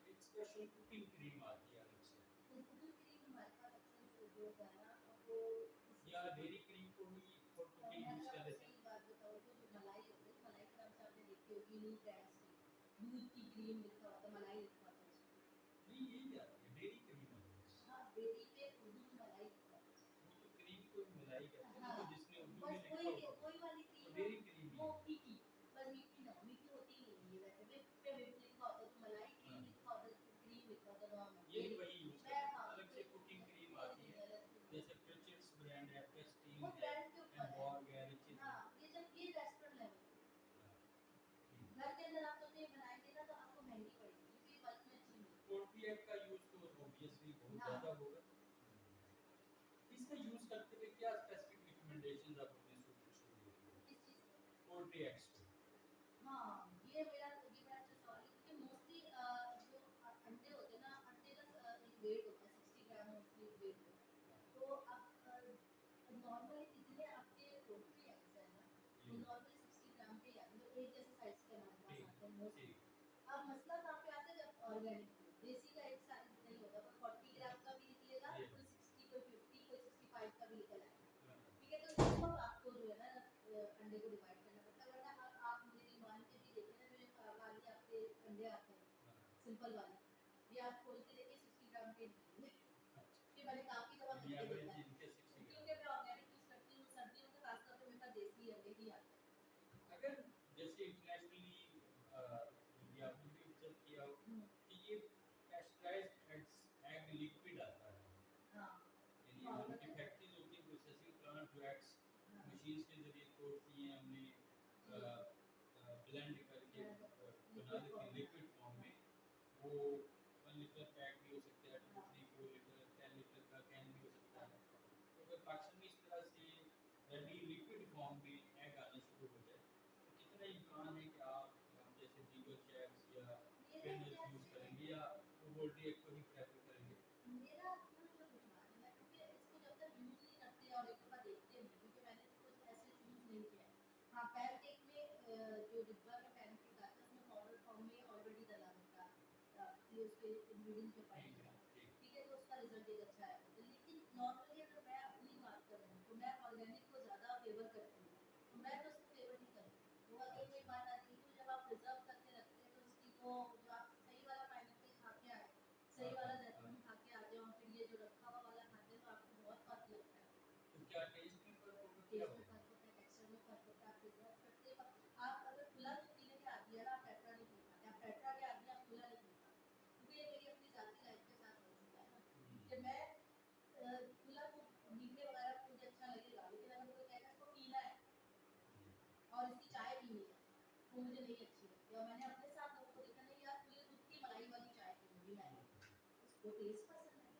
एक स्पेशल कुकिंग क्रीम आती है अलग से, कुकिंग क्रीम हमारे पास अक्सर जो है ना वो या डेयरी क्रीम को ही फॉर कुकिंग मैं यूज अगर कर आपको लेते हैं। सही बात बताऊँ तो जो मलाई होती है, मलाई के नाम से आपने देखी होगी न्यू ब्रांड्स की, दूध की क्रीम लिखा होता है, मलाई लिखा होता है उसमें। नहीं यही आती है डेयरी क्रीम है बस। हाँ, डेयरी पे उर्दू में मलाई लिखा होता है। वो तो क्रीम को ही मलाई कहते हैं ना, हाँ, तो जिसने उर्दू में बस लिखा होगा वही वाली वो क्रीम है, डेयरी क्रीम ही वो है। फीकी, पर मीठी ना हो, मीठी होती ही नहीं है ये वैसे। व्हिप पे व्हिप लिखा होता है, तो मलाई हाँ क्रीम लिखा होता है, तो क्रीम लिखा होता है नॉर्मल यही डेयरी। वही यूज मैं करते हैं, हाँ, अलग से कुकिंग क्रीम ये आती नहीं है, अलग से नहीं। जैसे प्रिचिल्स ब्रांड है, वो प्रेस्टीन है, ब्रांड के ऊपर है। एम्बॉर्ग है, रिचेस है। हाँ, ये जब ये रेस्टोरेंट लेवल पे, हाँ, ठीक। घर के अंदर आप सोचिए बनाएंगे ना तो आपको महंगी पड़ेगी, क्योंकि ये बल्क में अच्छी मिलती पोर्ट्रिएट का यूज तो ऑब्वियसली बहुत है। हाँ, ज्यादा होगा। इसका यूज करते हुए क्या स्पेसिफिक रिकमेंडेशंस आप अपने स्टूडेंट्स को देते हो किस चीज़ का? पोर्ट्रिएट्स को? हाँ, ये बड़ा अच्छा सवाल है, क्योंकि मोस्टली जो अंडे होते हैं ना, अंडे का एक वेट होता है, 60 ग्राम मोस्टली वेट होता है। तो आप नॉर्मली कितने आपके पोल्ट्री एग्स हैं ना, जी वो नॉर्मली 60 ग्राम के ही आते हैं, जो एक जैसे साइज के हमारे पास ठीक आते हैं मोस्टली। ठीक। अब मसला कहाँ पे आता है, जब ऑर्गेनिक देसी का एक साइज नहीं होगा, कोई 40 ग्राम का भी निकलेगा, जी कोई 60, कोई 50, कोई 65 का भी निकल आएगा। हाँ, ठीक है, तो इस वक़्त आपको जो है ना अंडे को डिवाइड करना पड़ता है, वरना आप मेरी मान के भी देखिए ना, जो ये वाली आपके अंडे आते हैं, हाँ, सिंपल वाले, ये आप खोल के देखिए 60 ग्राम के लिए अच्छा, कि मैंने काफ़ी दफ़ा इंडिया करके में देखा है। जिनके 6 क्योंकि मैं ऑर्गेनिक यूज़ करती हूँ, सर्दियों में खास तौर पे मेरे पास देसी अंडे ही आते हैं। अगर जैसे इंटरनेशनली ये आपने भी ऑब्जर्व किया हो कि ये पेस्चराइज्ड एग लिक्विड आता है, हाँ, यानी हाँ, उनकी मतलब फैक्ट्रीज होती हैं प्रोसेसिंग प्लांट जो एग्स हाँ, मशीन्स के जरिए तोड़ती हैं, हमने ब्लेंड करके बना लिक्विड देती हैं फॉर्म में लिक्विड फॉर्म में। वो 1 लीटर पैक भी हो सकता है, 2 हाँ, 3 4 लीटर 10 लीटर का कैन भी हो सकता है। तो अगर पाकिस्तान में इस तरह से रेडी लिक्विड फॉर्म में एग आना शुरू हो जाए तो कितना इम्कान है कि आप जैसे दीगर शेफ्स या मेरे ट्रेनर्स ख्याल यूज़ से करेंगे या वो पोल्ट्री एग को ही प्रेफर करेंगे? मेरा अपना जो रुझान है, मैं क्योंकि इसको जब तक यूज़ नहीं करते और एक दफ़ा देखते नहीं, क्योंकि मैंने इसको ऐसे यूज़ नहीं किया है। हाँ, पैनकेक में जो डिब्बा में पैनकेक आता है उसमें पाउडर फॉर्म में ऑलरेडी डला होता है, ये उसके इंग्रीडिएंट्स जो पाए ठीक गए है, हैं, ठीक। ठीक है, तो उसका रिजल्ट एक अच्छा है। लेकिन नॉर्मली अगर मैं अपनी बात करूँ तो मैं ऑर्गेनिक को ज़्यादा फेवर करती हूँ, तो मैं तो इसको फेवर नहीं करूँगी। वो अगेन वही बात आती है कि जब आप प्रिजर्व करके रखते हैं तो उसकी वो जो आप सही वाला पाइनएप्पल खा के आए, सही वाला जैतून खा के आ जाओ, फिर ये जो रखा हुआ वाला खाते हैं तो आपको बहुत फ़र्क लगता है। तो क्या टेस्ट में फ़र्क होगा, क्या टेस्ट में होगा? फ़र्क होता है, टेक्सचर में फ़र्क होता है, आप प्रिज़र्व करते वक़्त आप अगर खुला दूध पीने के आदी हैं ना, आप टेट्रा नहीं पी पाते, आप टेट्रा के आदी हैं, आप खुला नहीं पी पाते। क्योंकि ये मेरी अपनी ज़ाती लाइफ़ के साथ हो चुका है ना, कि मैं खुला दूध मीठे वगैरह मुझे अच्छा लगेगा, लेकिन अगर कोई कहेगा इसको पीना है और इसकी चाय पीनी है, वो मुझे नहीं अच्छी लगती। और मैंने अपने साथ लोगों को देखा, नहीं यार खुले दूध की मलाई वाली चाय पीऊँगी मैं, उसको टेस्ट पसंद है,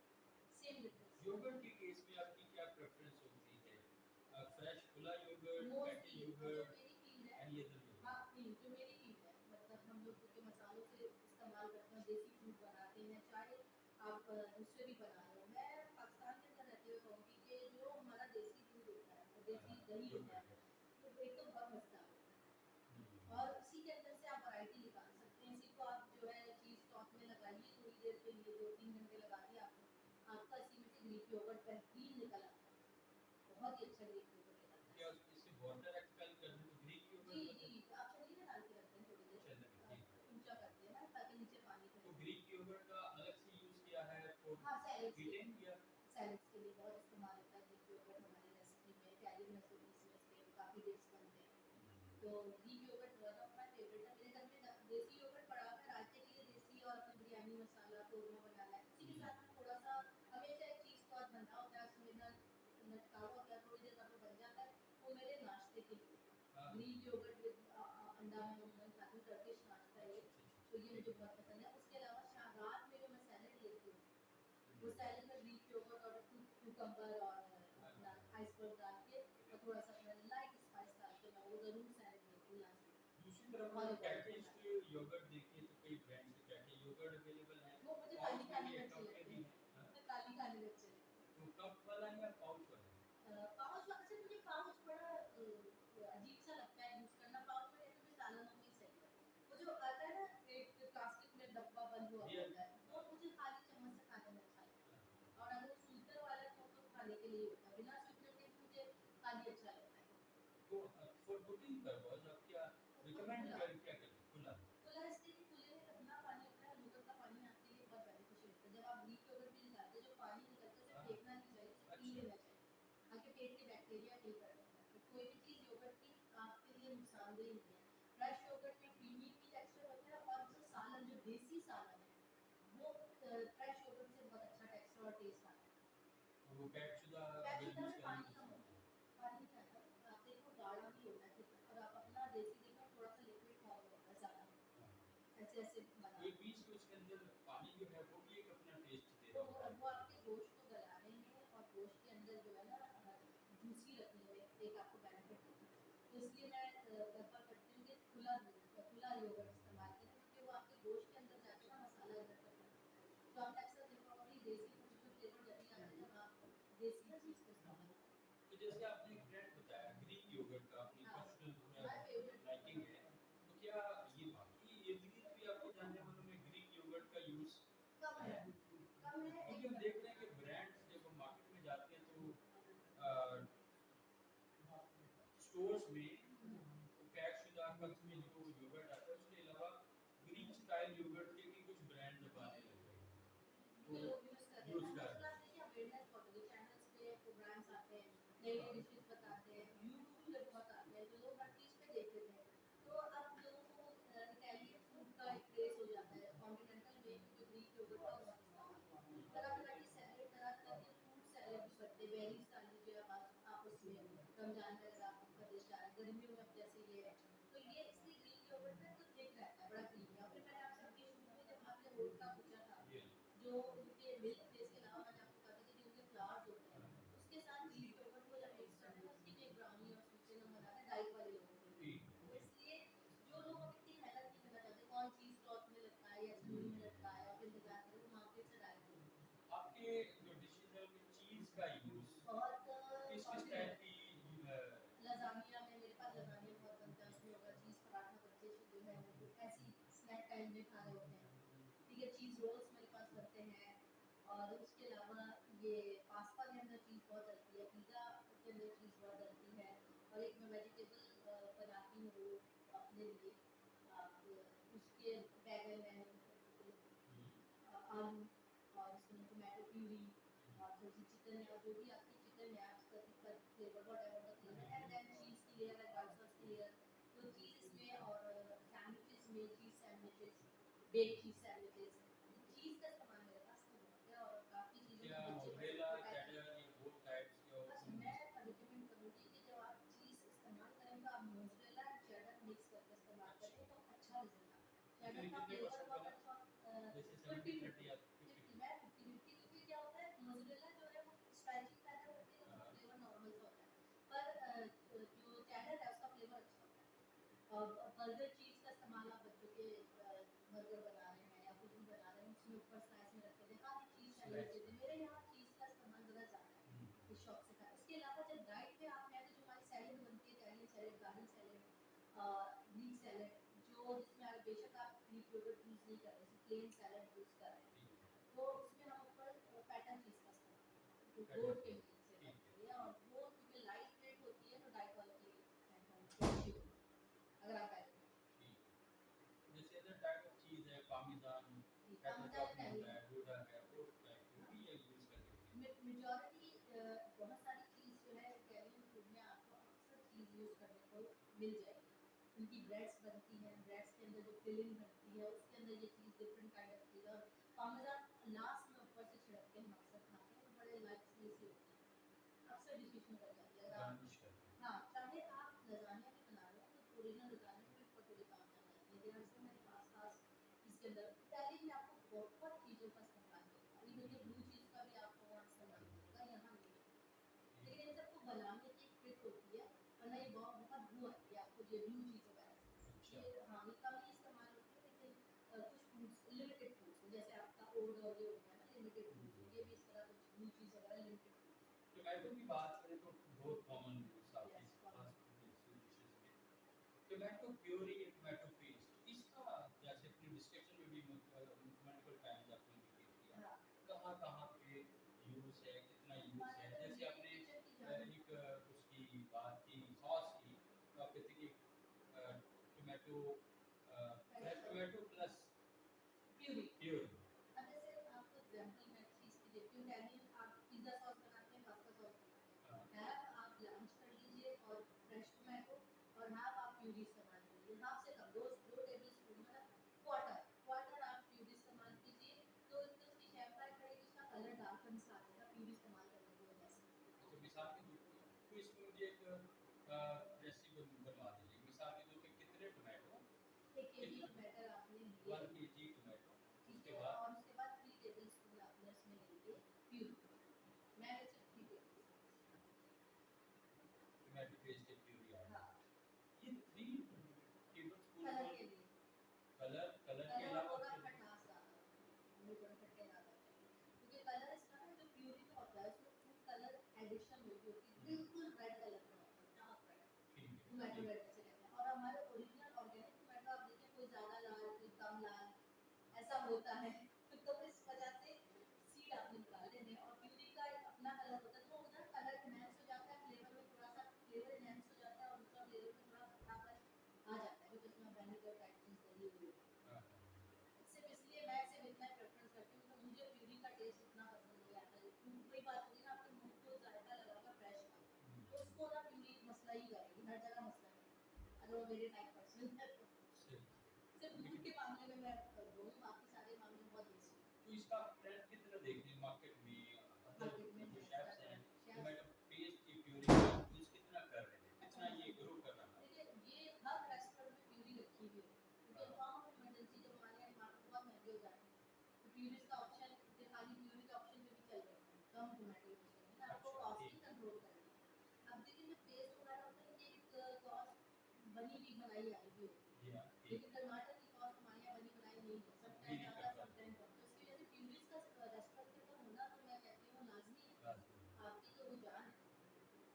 सेम डिफरेंस। योगर्ट के केस में आपकी क्या प्रेफ़रेंस होती है? फ्रेश खुला योगर्ट, फैटी मोस्टली जो योगर्ट, मेरी फील्ड है, एनी अदर योगर्ट? हाँ, नहीं, जो मेरी फील्ड है, मतलब हम लोग जो कि मसालों से इस्तेमाल करते हैं, देसी फूड बनाते हैं, चाहे आप दूसरे भी बना रहे हो। मैं पाकिस्तान के अंदर रहते हुए कहूँगी कि जो हमारा देसी दूध होता है, वो देसी दही होता योगर्ट है, है। वो एक तो बहुत मज़ेदार होता है। हुँ। और इसी के अंदर से आप वैरायटी निकाल सकते हैं। इसी को आप जो है चीज़ टॉप में लगाइए थोड़ी देर के लिए, 2-3 घंटे लगा दिया आपने, आपका इसी में से ग्रीक योगर्ट बेहतरीन निकल आता है। बहुत ही अच्छा ग्रीक योगर्ट निकलता है क्या इससे। इससे वाटर एक्सपेल करने तो ग्रीक जी, योगर्ट जी, बन आप चने में डाल के रखते हैं थोड़ी देर, चने में, ठीक है। ऊँचा करते हैं ना ताकि नीचे पानी तो ठहर जाए। ग्रीक योगर्ट का अलग से यूज़ किया है फॉर हाँ, सैलेड्स के लिए, ईटिंग या? सैलेड्स के लिए बहुत इस्तेमाल होता है ग्रीक योगर्ट हमारी रेसिपी में, इटालियन रेसिपीज़ में इसके काफ़ी डिश बनते हैं। तो Greek yoghurt one of my favourite है। मेरे घर में देसी योगर्ट पड़ा हुआ है, रात के लिए देसी और अपने बिरयानी मसाला कोरमा बनाना है। उसी के साथ में थोड़ा-सा हमेशा एक चीज़ तो बना होता है, उसमें ना लटका हुआ होता है, थोड़ी देर बाद वो बन जाता है, वो मेरे नाश्ते के लिए है। हाँ, ग्रीक योगर्ट विद अंडा मैं अमूमन खाती हूँ, टर्किश नाश्ता है ये, अच्छा, अच्छा, तो अच्छा, ये मुझे ठीक बहुत पसंद है। उसके अलावा रात में जो मैं सैलेड लेती हूँ, वो है। सैलेड में ग्रीक योगर्ट और क्यूकम्बर और हाँ, अपना हाँ, आइसबर्ग डाल के और थोड़ा-सा अपना लाइट स्पाइस डाल के मैं वो ज़रूर सैलेड लेती हूँ लास्ट में। दूसरी तरफ अगर ऑलिव ऑयल के साथ। पैकेज्ड योगर्ट देखें तो कई ब्रांड्स के पैकेज योगर्ट अवेलेबल हैं, वो मुझे काली पाउच में खाने भी में है, अच्छे कप में लगते भी हैं। है। हाँ? मुझे काली खाने में अच्छे लगते हैं। तो कप वाला या पाउच वाला? पाउच वाले से मुझे पाउच बड़ा अजीब-सा लगता है यूज़ करना, पाउच में कहते हैं मुझे सालों में ही सही है। वो जो आता है ना एक प्लास्टिक में डब्बा बंद हुआ रियल, होता है, वो मुझे खाली चम्मच से खाने में अच्छा लगता है। और अगर वो स्वीटनर वाला हो तो खाने के लिए होता है, बिना स्वीटनर के भी मुझे खाली अच्छा लगता है। तो फॉर कुकिंग पर्पस आप क्या रिकमेंड खुला कर क्या करें? खुला? खुला इसलिए कि खुले में गंदा पानी होता है, योगर्ट का पानी आपके लिए बहुत बेनिफिशियल होता है। जब आप ग्रीक योगर्ट भी निकालते हैं, जो पानी निकलता है उसे हाँ, फेंकना नहीं चाहिए, उसे पी अच्छा। लेना चाहिए, ताकि पेट के बैक्टीरिया किल कर देता है। तो कोई भी चीज़ योगर्ट की आपके लिए नुकसानदेह नहीं है। फ्रेश योगर्ट में क्रीमी भी टेक्सचर होता है और जो सालन जो देसी सालन है, वो फ्रेश योगर्ट से बहुत अच्छा टेक्सचर और टेस्ट आता है। और वो पैकशुदा अगर पैचुदा यूज़ में करेंगे पानी तो कम नुकसान होता है। है, पानी नहीं आता ना, आप देखो गाढ़ा भी होता है ठीक, और आप अपना देसी देखो थोड़ा-सा लिक्विड फॉर्म में होता है ज़्यादा, हाँ। ऐसे-ऐसे तो ये बनाते हैं। बीच में उसके अंदर पानी जो है वो भी एक अपना टेस्ट दे वो रहा होता वो है। आपके गोश्त को गलाने में और गोश्त के अंदर जो है ना जूसी रखने में एक आपको बेनिफिट देता है। तो इसलिए मैं प्रेफ़र करती हूँ कि खुला योगर्ट इस्तेमाल करें, क्योंकि वो आपके गोश्त के अंदर जाके ना मसाला अंदर तक बनता है। तो आपने अक्सर देखा होगा कि देसी फूड में फ्लेवर जभी आता है जब आप देसी चीज़ को इस्तेमाल करते हैं। तो जैसे आपने एक ब्रांड बताया ग्रीक योगर्ट का, अपनी हाँ, माय पर्सनल फेवरेट लाइकिंग है, तो क्या ये बाकी इर्द-गिर्द भी आपके जानने वालों में ग्रीक योगर्ट का यूज़ कम है? है, कम है क्योंकि एक हम देख रहे हैं कि ब्रांड्स जब हम मार्केट में जाते हैं तो स्टोर्स में पैकशुदा कप्स में जो योगर्ट आता है उसके अलावा ग्रीक स्टाइल योगर्ट के भी कुछ ब्रांड्स अब आने लग गए हैं। जो तो लोग यूज़ ब्रांड्स आते हैं, नई-नई डिशेज़ बताते हैं, यूट्यूब पे बहुत आते हैं, तो लोग हर चीज़ पे देखते थे। तो अब लोगों को इटालियन फूड का एक क्रेज़ हो जाता है, कॉन्टिनेंटल में क्योंकि ग्रीक योगर्ट का बहुत इस्तेमाल है। तरह-तरह की सैलेड, तरह-तरह के फ्रूट सैलेड भी बनते हैं, बेरीज़ डाल लीजिए आप उसमें, रमज़ान का अगर आपका डिश आ रहा है, गर्मियों में अब जैसे ये है, तो ये इसलिए ग्रीक योगर्ट में तो थिक रहता है, बड़ा क्रीमी। और फिर मैंने आपसे अपनी शुरू में जब आपने ओट का पूछा था, ये जो उनके मिल्क बेस के अलावा मैंने आपको कहा था कि जो उनके फ्लावर्स होते हैं, उसके साथ ग्रीक योगर्ट को जब मिक्स करते हैं, उसकी भी एक ब्राउनी और स्वीटेन हम बनाते हैं डाइट वाले लोगों के लिए। ठीक तो इसलिए जो लोग अब इतनी मेहनत नहीं करना चाहते, कौन चीज़ क्लॉथ में लगता है या तंदूरी में लगता है और इंतज़ार करे, वो मार्केट से डायरेक्ट ले लेते हैं। आपके जो डिशेज है उनमें चीज का यूज बहुत किस टाइप की लज़ानिया में मेरे पास लज़ानिया बहुत बनता है, उसमें होगा चीज़ पराठा, बच्चे जो है वो ऐसी स्नैक टाइम में खा रहे होते हैं। ठीक है, चीज़ रोल्स मेरे पास बनते हैं और उसके अलावा ये पास्ता के अंदर चीज़ बहुत डलती है, पिज़्ज़ा के अंदर चीज़ बहुत डलती है और एक मैं वेजिटेबल बनाती हूँ वो अपने लिए उसके बैगन है, आलू और उसमें टोमेटो प्यूरी और थोड़ी-सी चिकन या जो भी आपकी चिकन है, आप उसका tikka flavour whatever the flavour and then cheese की लेयर है, व्हाइट सॉस की लेयर। तो चीज़ इसमें और सैंडविचेज़ में चीज़ सैंडविचेज़, बेक्ड चीज़ सैंडविचेज़, तो चीज़ का इस्तेमाल मेरे पास तो बहुत है और काफ़ी चीज़ों क्या को बच्चे पसंद मोज़रेला पोटैटो। चेडर ये बोथ टाइप्स के बस मैं रिकमेंड करूँगी कि जब आप चीज़ इस्तेमाल करें तो आप मोज़रेला एंड चेडर मिक्स करके इस्तेमाल करें तो अच्छा रिज़ल्ट आता है। चेडर का कितने फ्लेवर परसेंट बहुत बना अच्छा जैसे 70 50-50 30 या 50 50 मैं 50-50 क्योंकि क्या होता है मोज़रेला जो है वो स्ट्रेचिंग पैदा करती है, उसका फ्लेवर नॉर्मल सा होता है। पर जो चेडर है उसका फ्लेवर अच्छा होता है। बर्गर चीज़ का इस्तेमाल आप बच्चों के बर्गर बना रहे हैं या कुछ भी बना रहे हैं उसमें ऊपर स्लाइस में रख के दें, हाँ ये चीज़ सैंडविच देते हैं। मेरे यहाँ चीज़ का इस्तेमाल ज़रा ज़्यादा है, इस शौक से खाएं। उसके अलावा जब डाइट पे आप हैं तो जो हमारी सैलेड बनती है, Italian salad, garlic salad, Greek salad, जो जिसमें आप बेशक आप ग्रीक योगर्ट यूज़ नहीं कर रहे, सिर्फ प्लेन सैलेड यूज़ कर रहे हैं, तो उसमें हम ऊपर पैटर्न चीज़ का इस्तेमाल करते हैं, जो गोट के मीट से बनती है और वो क्योंकि लाइट वेट होती है तो डाइट वालों के लिए अच्छी होती है, अगर आप डाइट में जैसे अदर टाइप ऑफ चीज है पार्मेजान पार्मेज़ान पेट्रोचॉप होता इटालियन है गouda है वो टाइप जो भी ये यूज कर सकते हैं मेजॉरिटी बहुत सारी चीज़ जो है इटालियन फूड में आपको अक्सर चीज़ यूज़ करने को मिल जाएगी। उनकी ब्रेड्स बनती हैं, ब्रेड्स के अंदर जो फिलिंग बनती है उसके अंदर ये चीज़ डिफरेंट काइंड ऑफ चीज़ और पार्मेज़ान लास्ट में ऊपर से छिड़क के हम अक्सर खाते हैं, वो बड़े लाइट सी होती है। अक्सर डिशेज़ में डल जाती है। अगर आप गार्निश करते हैं हाँ, चाहे आप लज़ानिया भी बना रहे हो तो ओरिजिनल लज़ानिया में भी पकौड़े काम आ जाती है। There are so many pastas जिसके अंदर इटालियन में आपको बहुत चीज़ों का इस्तेमाल मिलेगा। इवन ये ब्लू चीज़ का भी आपको वहाँ इस्तेमाल मिलेगा, यहाँ नहीं मिलेगा। लेकिन इन सबको बनाने की एक ट्रिक होती है, वरना ये बहुत बू आती है आपको ये ब्लू चीज़ वगैरह से। अच्छा ये हाँ, ये कम ही इस्तेमाल होती है लेकिन कुछ फूड्स लिमिटेड फूड्स में जैसे आपका ओट्स और ये हो गया ना लिमिटेड फूड्स में, ये भी इस तरह कुछ ब्लू चीज़ वगैरह लिमिटेड फूड्स में। टोमेटो की बात करें तो बहुत कॉमन यूज आपकी yes, common. Fast food dishes में टोमेटो प्यूरी या टोमेटो पेस्ट इसका जैसे अपनी डिस्कशन में भी मल्टीपल टाइम्स आपने इंडिकेट किया हाँ, कहाँ कहाँ पे यूज है कितना यूज हमारे है अगर जैसे मेरी आपने किचन की जान एक उसकी बात की सॉस की तो आप कहते हैं कि tomato fresh tomato plus puree. Pure अब जैसे आपको एग्जांपल मैं चीज़ की देती हूँ, इटालियन आप पिज़्ज़ा सॉस बनाते हैं, पास्ता सॉस बनाते हैं। हाफ आप ब्लांच कर लीजिए और फ्रेश टोमेटो और हाफ आप प्यूरी इस्तेमाल कीजिए। हाफ से कम 2 टेबलस्पून मतलब क्वार्टर क्वार्टर आप प्यूरी इस्तेमाल कीजिए, तो एक तो उसकी शेफ फ्राई करेगी, उसका कलर डार्कन सा आ जाएगा प्यूरी इस्तेमाल करने की वजह से। अच्छा मिसाल के तौर पे तो इसमें मुझे एक रेसिपी बनवा दीजिए मिसाल के तौर पे कितने टोमेटो 1 केजी कितने टमाटर आपने लिए, 1 kg टोमेटो ठीक उसके है? बाद और उसके बाद 3 टेबलस्पून आपने उसमें लेंगे प्यूरी। मैंने सिर्फ 3 टेबलस्पून टोमेटो पेस्ट की प्यूरी ऐड हाँ, ये 3 टेबल स्पून कलर को के लिए। कलर कलर के कलर और अलावा थोड़ा फिर खटास ज़्यादा हो जाएगी, मुझे थोड़ा खट्टे ज़्यादा हो जाएंगे। क्योंकि कलर इसका ना जो प्यूरी का होता है उसमें फूड कलर एडिशन होगी होती है, बिल्कुल रेड कलर का होता है, डार्क रेड। ठीक है टोमेटो ठीक रेड जिसे कहते हैं और हमारे ओरिजिनल ऑर्गेनिक टोमेटो आप देखिए कोई ज़्यादा लाल, कोई कम लाल, ऐसा होता है। तो इस वजह से सीड आपने निकाल देने हैं और प्यूरी का एक अपना कलर होता है, तो वो ना कलर एनहांस हो जाता है, फ्लेवर में थोड़ा-सा फ्लेवर एनहांस हो जाता है और दूसरा फ्लेवर में थोड़ा खट्टापन आ जाता है क्योंकि उसमें विनेगर टाइप चीज़ डली हुई होती है। हाँ सिर्फ इसलिए मैं सिर्फ इतना प्रेफ़रेंस करती हूँ, तो मुझे प्यूरी का टेस्ट इतना पसंद नहीं आता है। वही बात होगी ना आपके मुँह को जायका लगा अगर वो मेरे टाइप पर्सन है तो। सही। सिर्फ दूध के मामले में मैं बोलूँ, बाकी सारे मामले में बहुत बेस्ट हूँ। तो इसका ट्रेंड कितना देख रहे हैं मार्केट में, अदर मार्केट में जो है शेफ्स हैं शेफ्स टोमेटो पेस्ट की प्यूरी यूज कितना कर रहे हैं, कितना ये ग्रो कर रहा है? देखिए ये हर रेस्टोरेंट में प्यूरी रखी हुई है, क्योंकि फॉर्म ऑफ इमरजेंसी जब हमारे यहाँ टमाटर बहुत महंगे हो जाते हैं तो प्यूरीज का ऑप्शन, खाली प्यूरी के ऑप्शन में भी चल रहे हैं, कम टोमेटो यूज करेंगे ना, आपको अच्छा कॉस्ट ही ठीक है। कंट्रोल करनी है। अब देखिए जो पेस्ट वगैरह होता है ये एक कॉस्ट बनी हुई बनाई आई हुई होती है, जी हाँ ठीक लेकिन टमाटर की कॉस्ट हमारे यहाँ बनी बनाई नहीं है, समटाइम वेरी ज़्यादा करता समटाइम कम, तो इसकी वजह से प्यूरीज का रेस्टोरेंट के अंदर होना तो मैं कहती हूँ लाजमी है, है। आपकी तो वो जान है।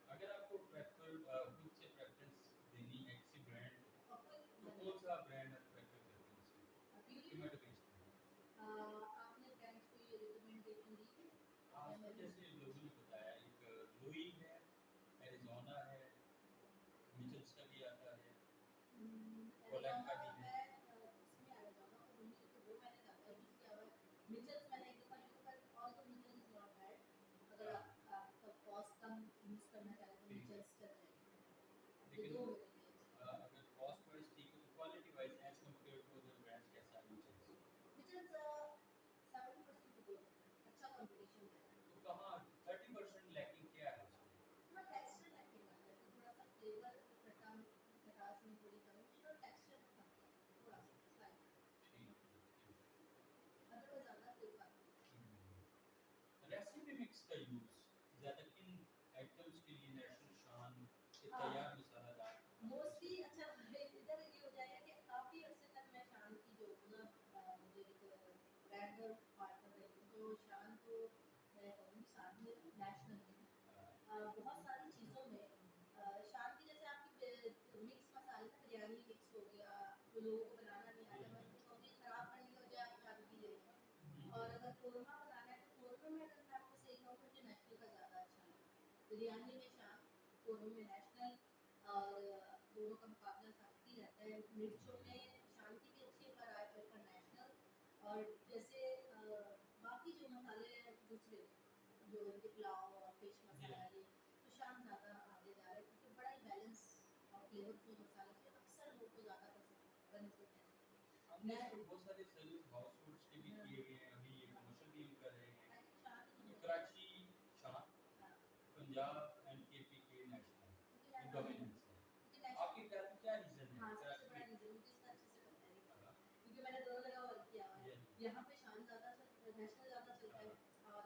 अगर आपको प्रेफर खुद से प्रेफरेंस देनी है किसी ब्रांड को, और कोई तो कौन सा ब्रांड आप प्रेफर करते हैं इसमें प्यूरी में टोमेटो पेस्ट में? आपने ब्रांड्स को ये रिकमेंडेशन दी थी आज या तो मैं भी जैसे लोगों ने बताया, एक लुई है, एरिज़ोना है, मिचेल्स का भी आता है, पोलैंड का एरिज़ोना भी है। मैं इसमें एरिज़ोना और मुझे तो वो मैंने ज़्यादा यूज़ किया हुआ है। मिचेल्स मैंने एक दफ़ा यूज़ कर, ऑल्दो मिचेल्स इज़ नॉट बैड, अगर हाँ, आपका कॉस्ट कम यूज़ करना चाहें तो ठीक है। मिचेल्स चल जाएगी। ये लेकिन दो मेरे लिए अच्छे हैं। अगर कॉस्ट वाइज ठीक है तो quality wise as compare to other brands कैसा है मिचेल्स? मिचेल्स 70% तो good है, अच्छा कंपटीशन दे रहा है। तो कहाँ 30% लैकिंग क्या है उसमें? थोड़ा टेक्सचर लैकिंग आता है, तो थोड़ा सा फ्लेवर खट्टा खटास में थोड़ी कमी है, थोड़ा टेक्सचर कम है, थोड़ा सा स्लाइट, ठीक है। अदरवाइज ज़्यादा कोई बात नहीं। रेसिपी मिक्स का यूज ज़्यादा किन आइटम्स के लिए नेशनल शान के हाँ तैयार मसालेदार मोस्टली अच्छा इधर ये हो जाएगा कि काफ़ी अर्से तक मैं शान की जो ना मुझे एक ब्रांड पार्टनर रही हूँ, तो शान तो मैं कहूँगी साथ में नेशनल में बहुत सारी चीज़ों में शान की जैसे आपकी मिक्स मसाले ना, बिरयानी मिक्स हो गया, जो लोगों को बनाना नहीं आता, मैं उनको कहूँगी ख़राब करने के बजाय आप शान की ले लें। और अगर कोरमा बनाना है तो कोरमे में अगर मैं आपको सही कहूँ तो मुझे नेशनल का ज़्यादा अच्छा लगता है, बिरयानी में शान, कोरमे में नेशनल, और दोनों का मुकाबला साथी रहता है। मिर्चों में शांति भी अच्छी है पर नेशनल, और जैसे बाकी जो मसाले हैं दूसरे जो इनके पुलाव और फिश मसाला है ये, तो शान ज़्यादा आगे जा रहा है क्योंकि बड़ा ही बैलेंस और फ्लेवरफुल मसाला जो अक्सर लोग को ज़्यादा पसंद है बनस्पत हमने मैं इसमें बहुत सारे सर्विस हाउस होल्ड्स के भी हाँ, किए हुए हैं, अभी ये हाँ, कमर्शियल भी हम कर रहे हैं। आई थिंक शान तो ही कराची शान, हाँ, पंजाब एंड केपी के नेशनल क्योंकि ये हाँ, डोमिनेंस है। क्योंकि नेशनल आपके ख्याल में क्या रीजन है हाँ, सबसे कराची बड़ा के? रीज़न मुझे इसका अच्छे से पता है, हाँ, क्योंकि मैंने दोनों जगह वर्क किया हुआ है। ये यहाँ पे शान ज़्यादा नेशनल ज़्यादा चलता है, और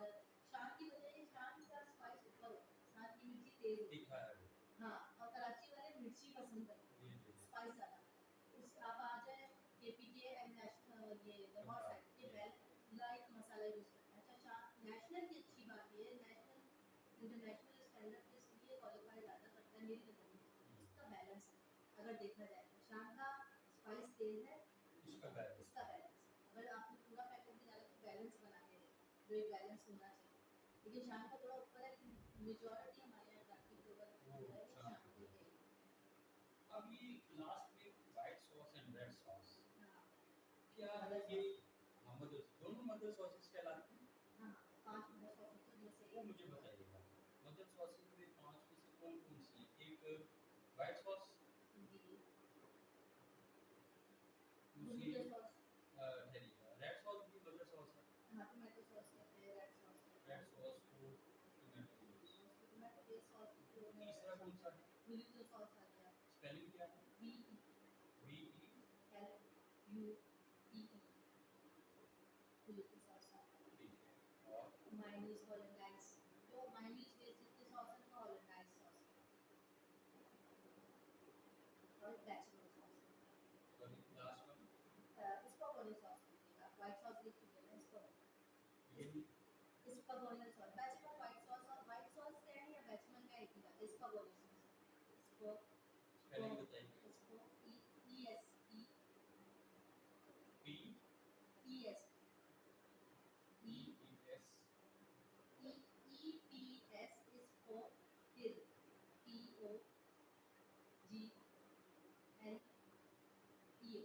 शान की वजह ये शान का स्पाइस ऊपर होता है, शान की मिर्ची तेज़ होती तीखा है। है वो। हाँ, और कराची वाले मिर्ची पसंद करते हैं, जी। स्पाइस ज़्यादा। उस आप आ जाए केपीके एंड नेशनल ये लाहौर पंजाब साइड ये वेल लाइट मसाला यूज़ करते हैं। अच्छा शान नेशनल की अच्छी बात ये है, नेशनल इंटरनेशनल स्टैंडर्ड पे इसलिए क्वालिफाई ज़्यादा करता है मेरी नज़र में, इसका बैलेंस है। अगर देखा जाए तो शान का स्पाइस तेज़ है, इसका बैलेंस। इसका बैलेंस है। अगर आपने पूरा पैकेट भी डाला तो बैलेंस बना के दे, जो एक बैलेंस होना चाहिए। लेकिन शाम का थोड़ा ऊपर है, लेकिन मेजॉरिटी हमारे यहाँ कराची के ऊपर जो है वो शान शाम को ही है। अब ये लास्ट में white sauce and red sauce हाँ, क्या है मदर ये? सॉस। हाँ, मदर दोनों मदर सॉसेस कहलाती हैं? हाँ, 5 मदर सॉसेस में से वो एक मुझे जो है बताइएगा। मदर सॉसेस में 5 में से कौन-कौन सी हैं? एक व्हाइट सॉस, जी, दूसरी टोमेटो सॉस, ठहरिए रेड सॉस भी मदर सॉस है। हाँ, टोमेटो सॉस कहते हैं, रेड सॉस कहते रेड हैं। सॉस को टोमेटो जी, सॉस। उसको टोमेटो बेस्ड सॉस को मैं रेड तीसरा सॉस, कौन सा है? बुलितो सॉस आ गया, स्पेलिंग क्या है? बीई बी ई LUEE बुलितो सॉस आ गया। ठीक है। और मायोनीज होलोनाइज, जो मायोनीज बेस्ड जितने सॉस है उनको होलोनाइज सॉस और bechamel sauce. Sorry last one espagnole sauce लीजिएगा, व्हाइट सॉस लिख चुके हैं इसको, ये भी espagnole sauce, bechamel white sauce और व्हाइट सॉस क्या है या बैचलर का एक ही बात है, स्पागोनी सॉस, इसको स्पेलिंग बताइए। इसको E S P E S E E E S E E P S is for hill, P O G N E O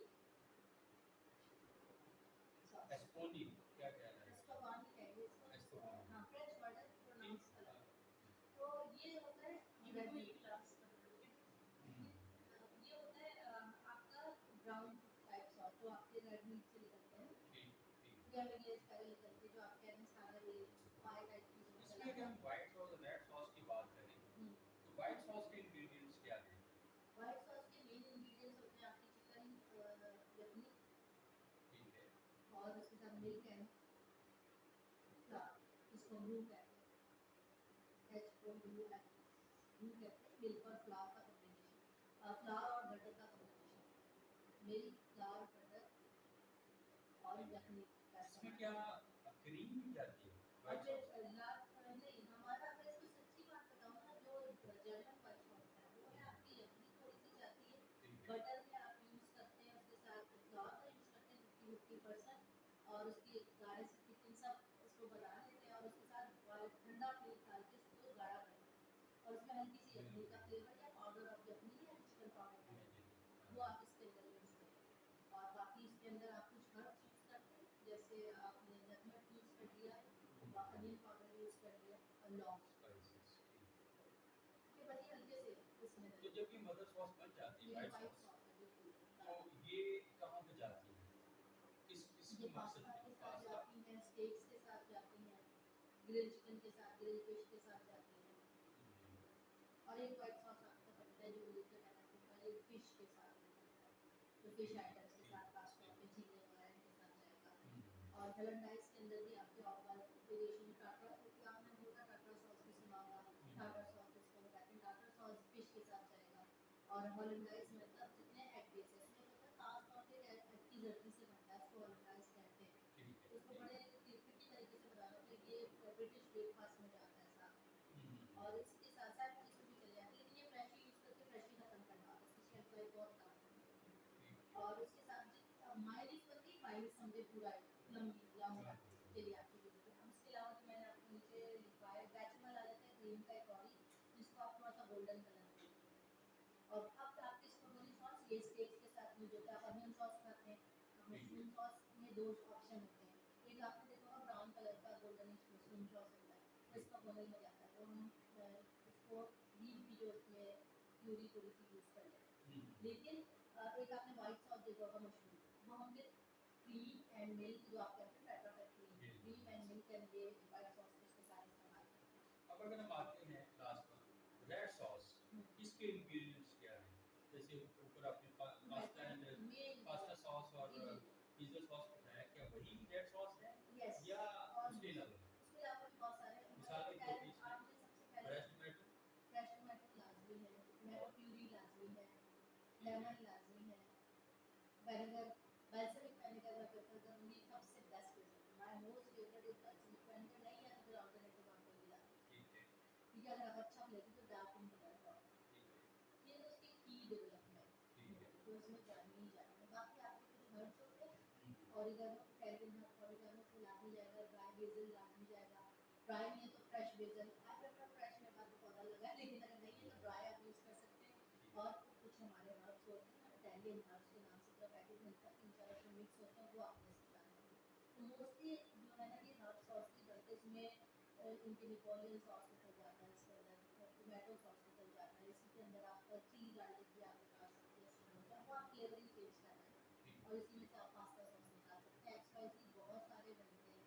sauce. Espagnole क्या कह रहा है? एस्पागोनी कहेंगे इसको, एस्पोनी हाँ फ्रेंच वर्ड है, ठीक। प्रोनाउंस अलग है। तो ये होता है Give me 2 glass. या विलेज का लेकर के जो आप कह रहे हैं सारा ये पाए टाइप चीज़ों में इसमें चला अगर हम जाता व्हाइट सॉस और रेड सॉस की बात करें है। तो व्हाइट सॉस के इंग्रेडिएंट्स क्या हैं? व्हाइट सॉस के मेन इंग्रेडिएंट्स होते हैं आपकी चिकन यखनी ठीक है। और उसके साथ मिल्क एंड फ्लावर, इसको ब्रू कहते हैं, HOUR, ब्रू कहते हैं मिल्क और फ्लावर का कॉम्बिनेशन, फ्लावर और बटर का कॉम्बिनेशन, मिल्क फ्लावर बटर और यखनी का इसमें इस्तेमाल क्या किया जाता क्रीम भी जाती है है। और व्हाइट फिर सॉस में? नहीं हमारा अगर इसको सच्ची बात बताऊँ ना जो जर्मन व्हाइट सॉस है वो है आपकी यखनी थोड़ी सी जाती है, ठीक है। बटर में आप यूज़ करते हैं उसके साथ फ्लावर का यूज़ करते हैं 50-50% और उसकी गाढ़े से थिकन सब इसको बना लेते हैं और उसके साथ ठंडा मिल्क डाल के उसको गाढ़ा करते हैं और उसमें हल्की सी यखनी का फ्लेवर या पाउडर ऑफ यखनी या चिकन पाउडर जी, डालते जी। हैं वो आप इसके अंदर यूज़ करते हैं और बाकी इसके अंदर आप कुछ हर्ब्स यूज़ करते हैं जैसे आपने नटमेग यूज़ कर लिया, अनियन पाउडर यूज़ कर लिया और लौंग, स्पाइसेस, ठीक ये बस ये हल्के से इसमें है। तो जब ये मदर सॉस बन जाती है ये व्हाइट व्हाइट सॉस, सॉस है बिल्कुल तो ये कहाँ पे जाती है? किस ये मकसद पास्ता के के लिए? साथ पास्ता? जाती हैं, स्टेक्स के साथ जाती हैं, ग्रिल चिकन के साथ, ग्रिल फिश के साथ जाती हैं जी। और एक व्हाइट सॉस आपको पता है जो ये तो कहना चाहूँगा ये फिश के साथ बनता है, तो फिश आइटम्स के साथ पास्ता में झींगे वगैरह के साथ जाएगा और होलंडाइज के अंदर भी आपके और वेरिएशन टाटा क्योंकि आपने बोला टाटा सॉस भी सुना होगा, टाटा सॉस इसको कहते हैं, टाटा सॉस फिश के साथ जाएगा और होलंडाइज मतलब जितने एग बेस है इसमें क्या होता है खास तौर पे एग की जर्दी से बनता है इसको होलंडाइज कहते हैं, ठीक है, उसको ठीक बड़े है। ट्रिकी तरीके से बनाना तो ये ब्रिटिश ब्रेकफास्ट में जाता है साथ हम्म, और इसके साथ साथ चीज़ों भी चली जाती है लेकिन ये फ्रेश ही यूज़ करके फ्रेश ही खत्म करना होता है इसकी शेल्फ लाइफ बहुत कम है ठीक है। और उसके साथ जो मायोनीज बनती है मायोनीज समझे पूरा लंबी लंबा के लिए आपको यूज़ होती है अब इसके अलावा जो मैंने आपको नीचे लिखा है बैचमल आ जाता है क्रीम का एक और ही जिसको आप थोड़ा सा गोल्डन कलर देंगे और अब आपके स्पगोली सॉस ये स्टेक्स के साथ यूज होता है आप अनियन सॉस खाते हैं अब मशरूम सॉस में दो ऑप्शन होते हैं एक आपने देखा होगा ब्राउन कलर का गोल्डनिश मशरूम सॉस होता है इसका बोनल में जाता है वो हम इसको बीफ की जो उसमें प्यूरी थोड़ी सी यूज़ कर लेते हैं लेकिन एक आपने व्हाइट सॉस देखा होगा मशरूम वो हम विद क्रीम एंड मिल्क जो आप कहते हैं पेट्रोफेट क्रीम एंड मिल्क एंड ये व्हाइट सॉस इसके साथ इस्तेमाल करते अब अगर हम आते हैं लास्ट पर रेड सॉस, हैं इसके इंग्रेडिएंट्स क्या हैं? जैसे ऊपर आपने pasta and main pasta sauce और जी जी पिज़्ज़ा सॉस बताया, क्या वही रेड सॉस है यस या और उसके अलावा? उसके अलावा भी बहुत सारे मिसाल के तौर पे इसमें आपने सबसे पहले फ्रेश टोमेटो, फ्रेश टोमेटो लाजमी है, टोमेटो और प्यूरी लाजमी है, ठीक है, लेमन लाजमी है, विनेगर बाल्समिक विनेगर मैं प्रेफर करूँगी सबसे best result my most favourite is balsamic vinegar नहीं है तो फिर अल्टरनेटिव आप कोई भी ला सकते ठीक है, हैं ठीक है अगर आप अच्छा फ्लेवर तो डार्क पिंक कलर का होता ठीक है, है ये तो उसकी की डेवलपमेंट ठीक है। तो उसमें जानी ही जानी है बाकी आपके कुछ हर्ब्स होते हैं हुँ, ऑरिगेनो इटालियन हर्ब ऑरिगेनो से लाजमी जाएगा ड्राई बेसिल लाजमी जाएगा ड्राई नहीं है तो fresh BECIL I prefer fresh में बाद पौधा लगा है लेकिन अगर नहीं है तो ड्राई आप यूज़ कर सकते हैं ठीक और है, कुछ हमारे हर्ब्स होते हैं इटालियन हर्ब्स के नाम से पूरा पैकेट मिलता है 3-4 उसमें मिक्स होते हैं वो आपने इस्तेमाल करना है तो मोस्टली जो है ना ये हर्ब सॉस की बनते इसमें इनके नेपोलियन सॉस निकल जाता है इसके अंदर टोमेटो सॉस निकल जाता है इसी के अंदर आप चिली गार्लिक भी आप निकाल सकते हैं इसके अंदर वो आप फ्लेवरिंग चेंज करना है ठीक और है। इसी में से आप पास्ता सॉस निकाल सकते हैं एक्सवाइजी बहुत सारे बनते हैं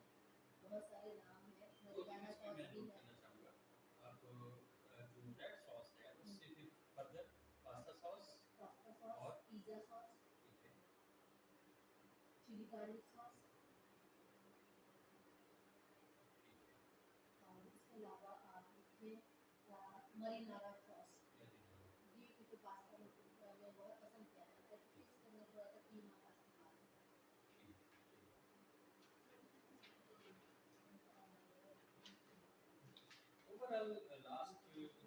बहुत सारे नाम हैं 2-3 मरियाना इसमें सॉस मैं भी नोट है करना चाहूँगा। आप जो रेड सॉस है उससे फिर further pasta sauce pasta sauce और पिज़्ज़ा सॉस ठीक है, चिली गार्लिक सॉस ठीक है, और इसके अलावा आप लिखिए मरीनारा सॉस वेरी नाइस, ये क्योंकि पास्ता में बहुत पसंद किया जाता है क्योंकि इसके अंदर थोड़ा सा कीमा का इस्तेमाल होता है ठीक, ठीक। Overall last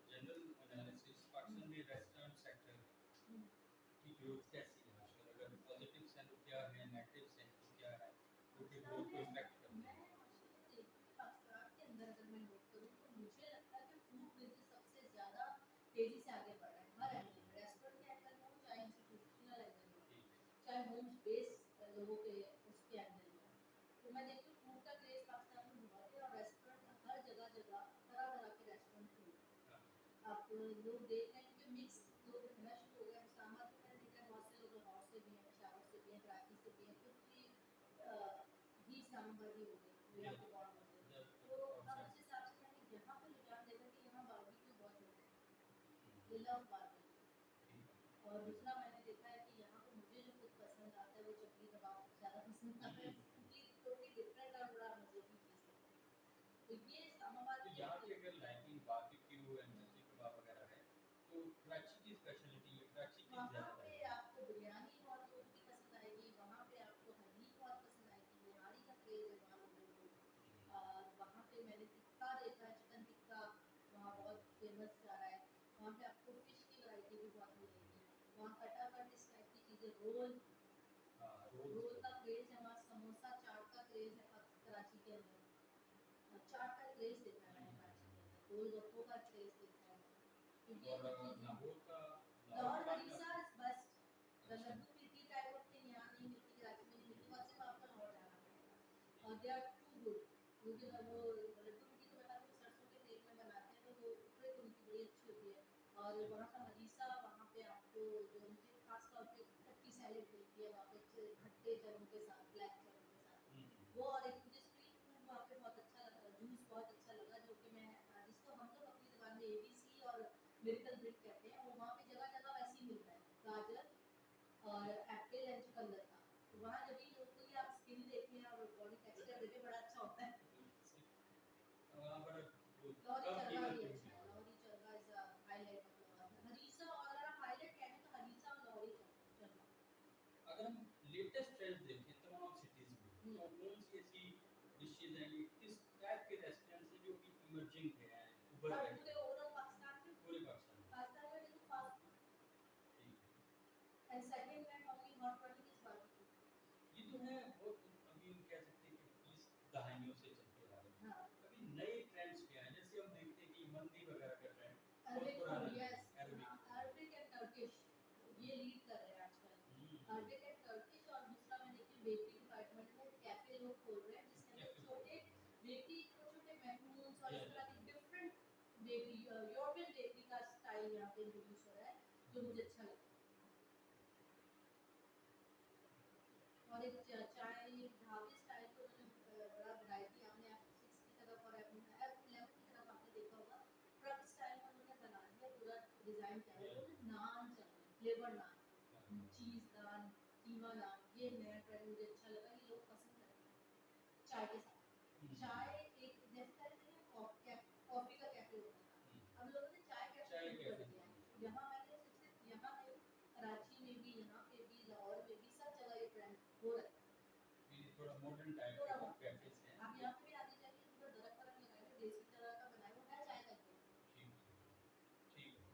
general analysis Pakistan में रेस्टोरेंट सेक्टर की ग्रोथ कैसी है आजकल? अगर पॉजिटिव्स हैं तो क्या है, नेगेटिव्स हैं तो क्या है, जो कि पाकिस्तान ग्रोथ को में इम्पैक्ट करते मैं हैं? आजकल देखती हूँ कि पाकिस्तान के अंदर अगर मैं नोट करूँ तो मुझे लगता है कि फूड बिजनेस सबसे ज़्यादा तेज़ी से आगे बढ़ रहा है हर एंगल में रेस्टोरेंट के एंगल में हो चाहे इंस्टीट्यूशनल एंगल में हो ठीक है, चाहे होम बेस्ड लोगों के उसके एंगल में हो तो मैं देखती हूँ फूड का क्रेज पाकिस्तान में बहुत है और रेस्टोरेंट हर जगह जगह तरह तरह के रेस्टोरेंट खुल रहे हैं हाँ, आप लोग देख रहे हैं कि मिक्स लोग रहना शुरू हो गए इस्लामाबाद में मैंने देखा है बहुत से लोग लाहौर से भी हैं पेशावर से भी हैं कराची से भी हैं कुछ ही इस्लामाबादी हो गई, वो यहाँ पे बहुत होते हैं। इधर तो आउटसाइड उस हिसाब से मैंने यहाँ पे रुझान देखा कि यहाँ बारबेक्यू बहुत होता है, दे लव बारबेक्यू। और दूसरा मैंने देखा है कि यहाँ पे मुझे जो कुछ पसंद आता है वो चटनी कबाब ज़्यादा पसंद आता है, टोटली डिफरेंट और बड़ा मजे की चीज़ है। तो ये इस्लामाबाद तो की यहाँ की अगर लाइकिंग बारबेक्यू एंड मछली कबाब वगैरह है तो कराची की स्पेशलिटी है, कराची की वहाँ ज़्यादा पे है। आपको बिरयानी बहुत लोगों की पसंद आएगी, वहाँ पे आपको हलीम बहुत पसंद आएगी, बिहारी का क्रेज है वहाँ लोगों को। और वहाँ पे मैंने टिक्का देखा है, चिकन टिक्का वहाँ बहुत फेमस जा रहा है। वहाँ पे आपको फिश की वैरायटी भी बहुत मिलेगी। वहाँ कटाकट इस टाइप की चीज़ें, रोल रोल का क्रेज है वहाँ, समोसा चाट का क्रेज है कराची के अंदर। चाट का क्रेज देखा है मैंने कराची के अंदर, गोलगप्पों का क्रेज देखा है मैंने। तो ये और जो चीज़ें लाहौर लाहौर का हरीसा इज बेस्ट। द अच्छा लड्डू मीठी टाइप ऑफ थिंग यहाँ नहीं मिलती, कराची में नहीं मिलती, वहाँ सिर्फ आपको लाहौर जाना पड़ेगा। और दे आर टू गुड, क्योंकि वो लड्डू मीठी तो मैं कहती हूँ सरसों के तेल में बनाते हैं, तो वो ऊपरे तो उनकी बड़ी अच्छी होती है। और वहाँ का हरीसा, वहाँ पे आपको जो मुझे खास तौर पे खट्टी सैलेड मिलती है वहाँ पे खट्टे चनों के साथ, ब्लैक चनों के साथ, वो। और एक मुझे स्ट्रीट फूड वहाँ पे बहुत अच्छा लगा, जूस बहुत अच्छा लगा, जो कि मैं जिसको हम लोग अपनी ज़बान में एबीसी और मिरेकल ड्रिंक कहते हैं, वो वहाँ पे जगह जगह वैसे ही मिलता है, गाजर और एप्पल एंड चुकंदर का। तो वहाँ जब भी लोकली आप स्किन देखें और बॉडी टेक्सचर देखें, बड़ा अच्छा होता है। वहाँ बड़ा लाहौरी कम चरगा कीमत भी पे अच्छा है, Lahori chargha is a highlight of Lahore. Harees, और अगर आप हाईलाइट कहें तो हरीसा और लाहौरी चरगा। अगर हम लेटेस्ट ट्रेंड देखें तमाम सिटीज़ में तो कौन सी ऐसी डिशेज हैं, ये किस टाइप के रेस्टोरेंट्स हैं जो कि इमर्जिंग हैं, उभर रहे पूरे हैं ओवरऑल पाकिस्तान में, पूरे पाकिस्तान में? देखो फास्ट फूड, ठीक एंड सेकंड मैं कहूँगी हॉट पॉटेटो इज बारबेक्यू। है। ये तो है बहुत, अभी हम कह सकते हैं कि 20 दहाइयों से चलते आ रहे हैं। हाँ, अभी नए ट्रेंड्स क्या हैं, जैसे हम देखते हैं कि मंदी वगैरह का ट्रेंड बहुत अरबिक पुराना फूड, है, yes, Arabic Arabic and Turkish, ये लीड कर रहे हैं आजकल। अरबिक एंड टर्किश, और दूसरा मैं देखती हूँ बेकरी डिपार्टमेंट में कैफे लोग खोल रहे हैं, जिसके अंदर कैफे छोटे बेकरी, छोटे छोटे मैकून्स और इस या तरह की डिफरेंट बेकरी, यूरोपियन बेकरी का स्टाइल यहाँ पे इंट्रोड्यूस हो रहा है, जो मुझे अच्छा लगता है। और एक चाय ढाबे स्टाइल को उन्होंने बड़ा वैरायटी, आपने F6 की तरफ और F11 की तरफ आपने देखा होगा, ट्रक स्टाइल में उन्होंने बना दिया, पूरा डिजाइन किया है। उन्होंने नान चल रहे हैं, फ्लेवर नान, चीज नान, कीमा नान, ये नया ट्रेंड मुझे अच्छा लगा, ये लोग पसंद करते हैं चाय के साथ। चाय एक जैसे कॉफी का कैफे होता था, अब लोगों ने चाय कैफे चाय शुरू कर कैफे दिया है। यहाँ मैंने सिर्फ यहाँ नहीं, कराची में भी, यहाँ पे भी, लाहौर में भी, सब जगह ये ट्रेंड हो रहा है। ये थोड़ा मॉडर्न टाइप थोड़ा के बहुत कैफेज हैं। आप यहाँ पे भी आगे जाके थोड़ा दरख्त वरख्त लगाए हुए, देसी तरह का बनाए हुए है चाय का पेड़। ठीक ठीक है।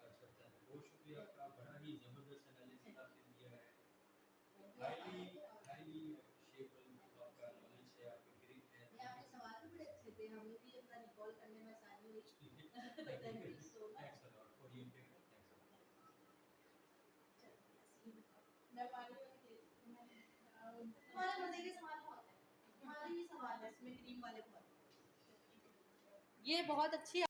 अच्छा अच्छा, बहुत शुक्रिया आपका, बड़ा ही ज़बरदस्त एनालिसिस आपने दिया है, हाईली हाईली शेपल आपका नॉलेज है, आपकी ग्रिप है। ये आपके सवाल भी बड़े अच्छे थे, हमें भी अपना रिकॉल करने में आसानी हुई। Thank thank you so much. Thanks a lot for your favour, thanks a lot. मैं पानी वाली दे रही हूँ, तुम्हारे मजे के सवाल बहुत है, तुम्हारे ही सवाल है इसमें क्रीम वाले बहुत। ये बहुत अच्छी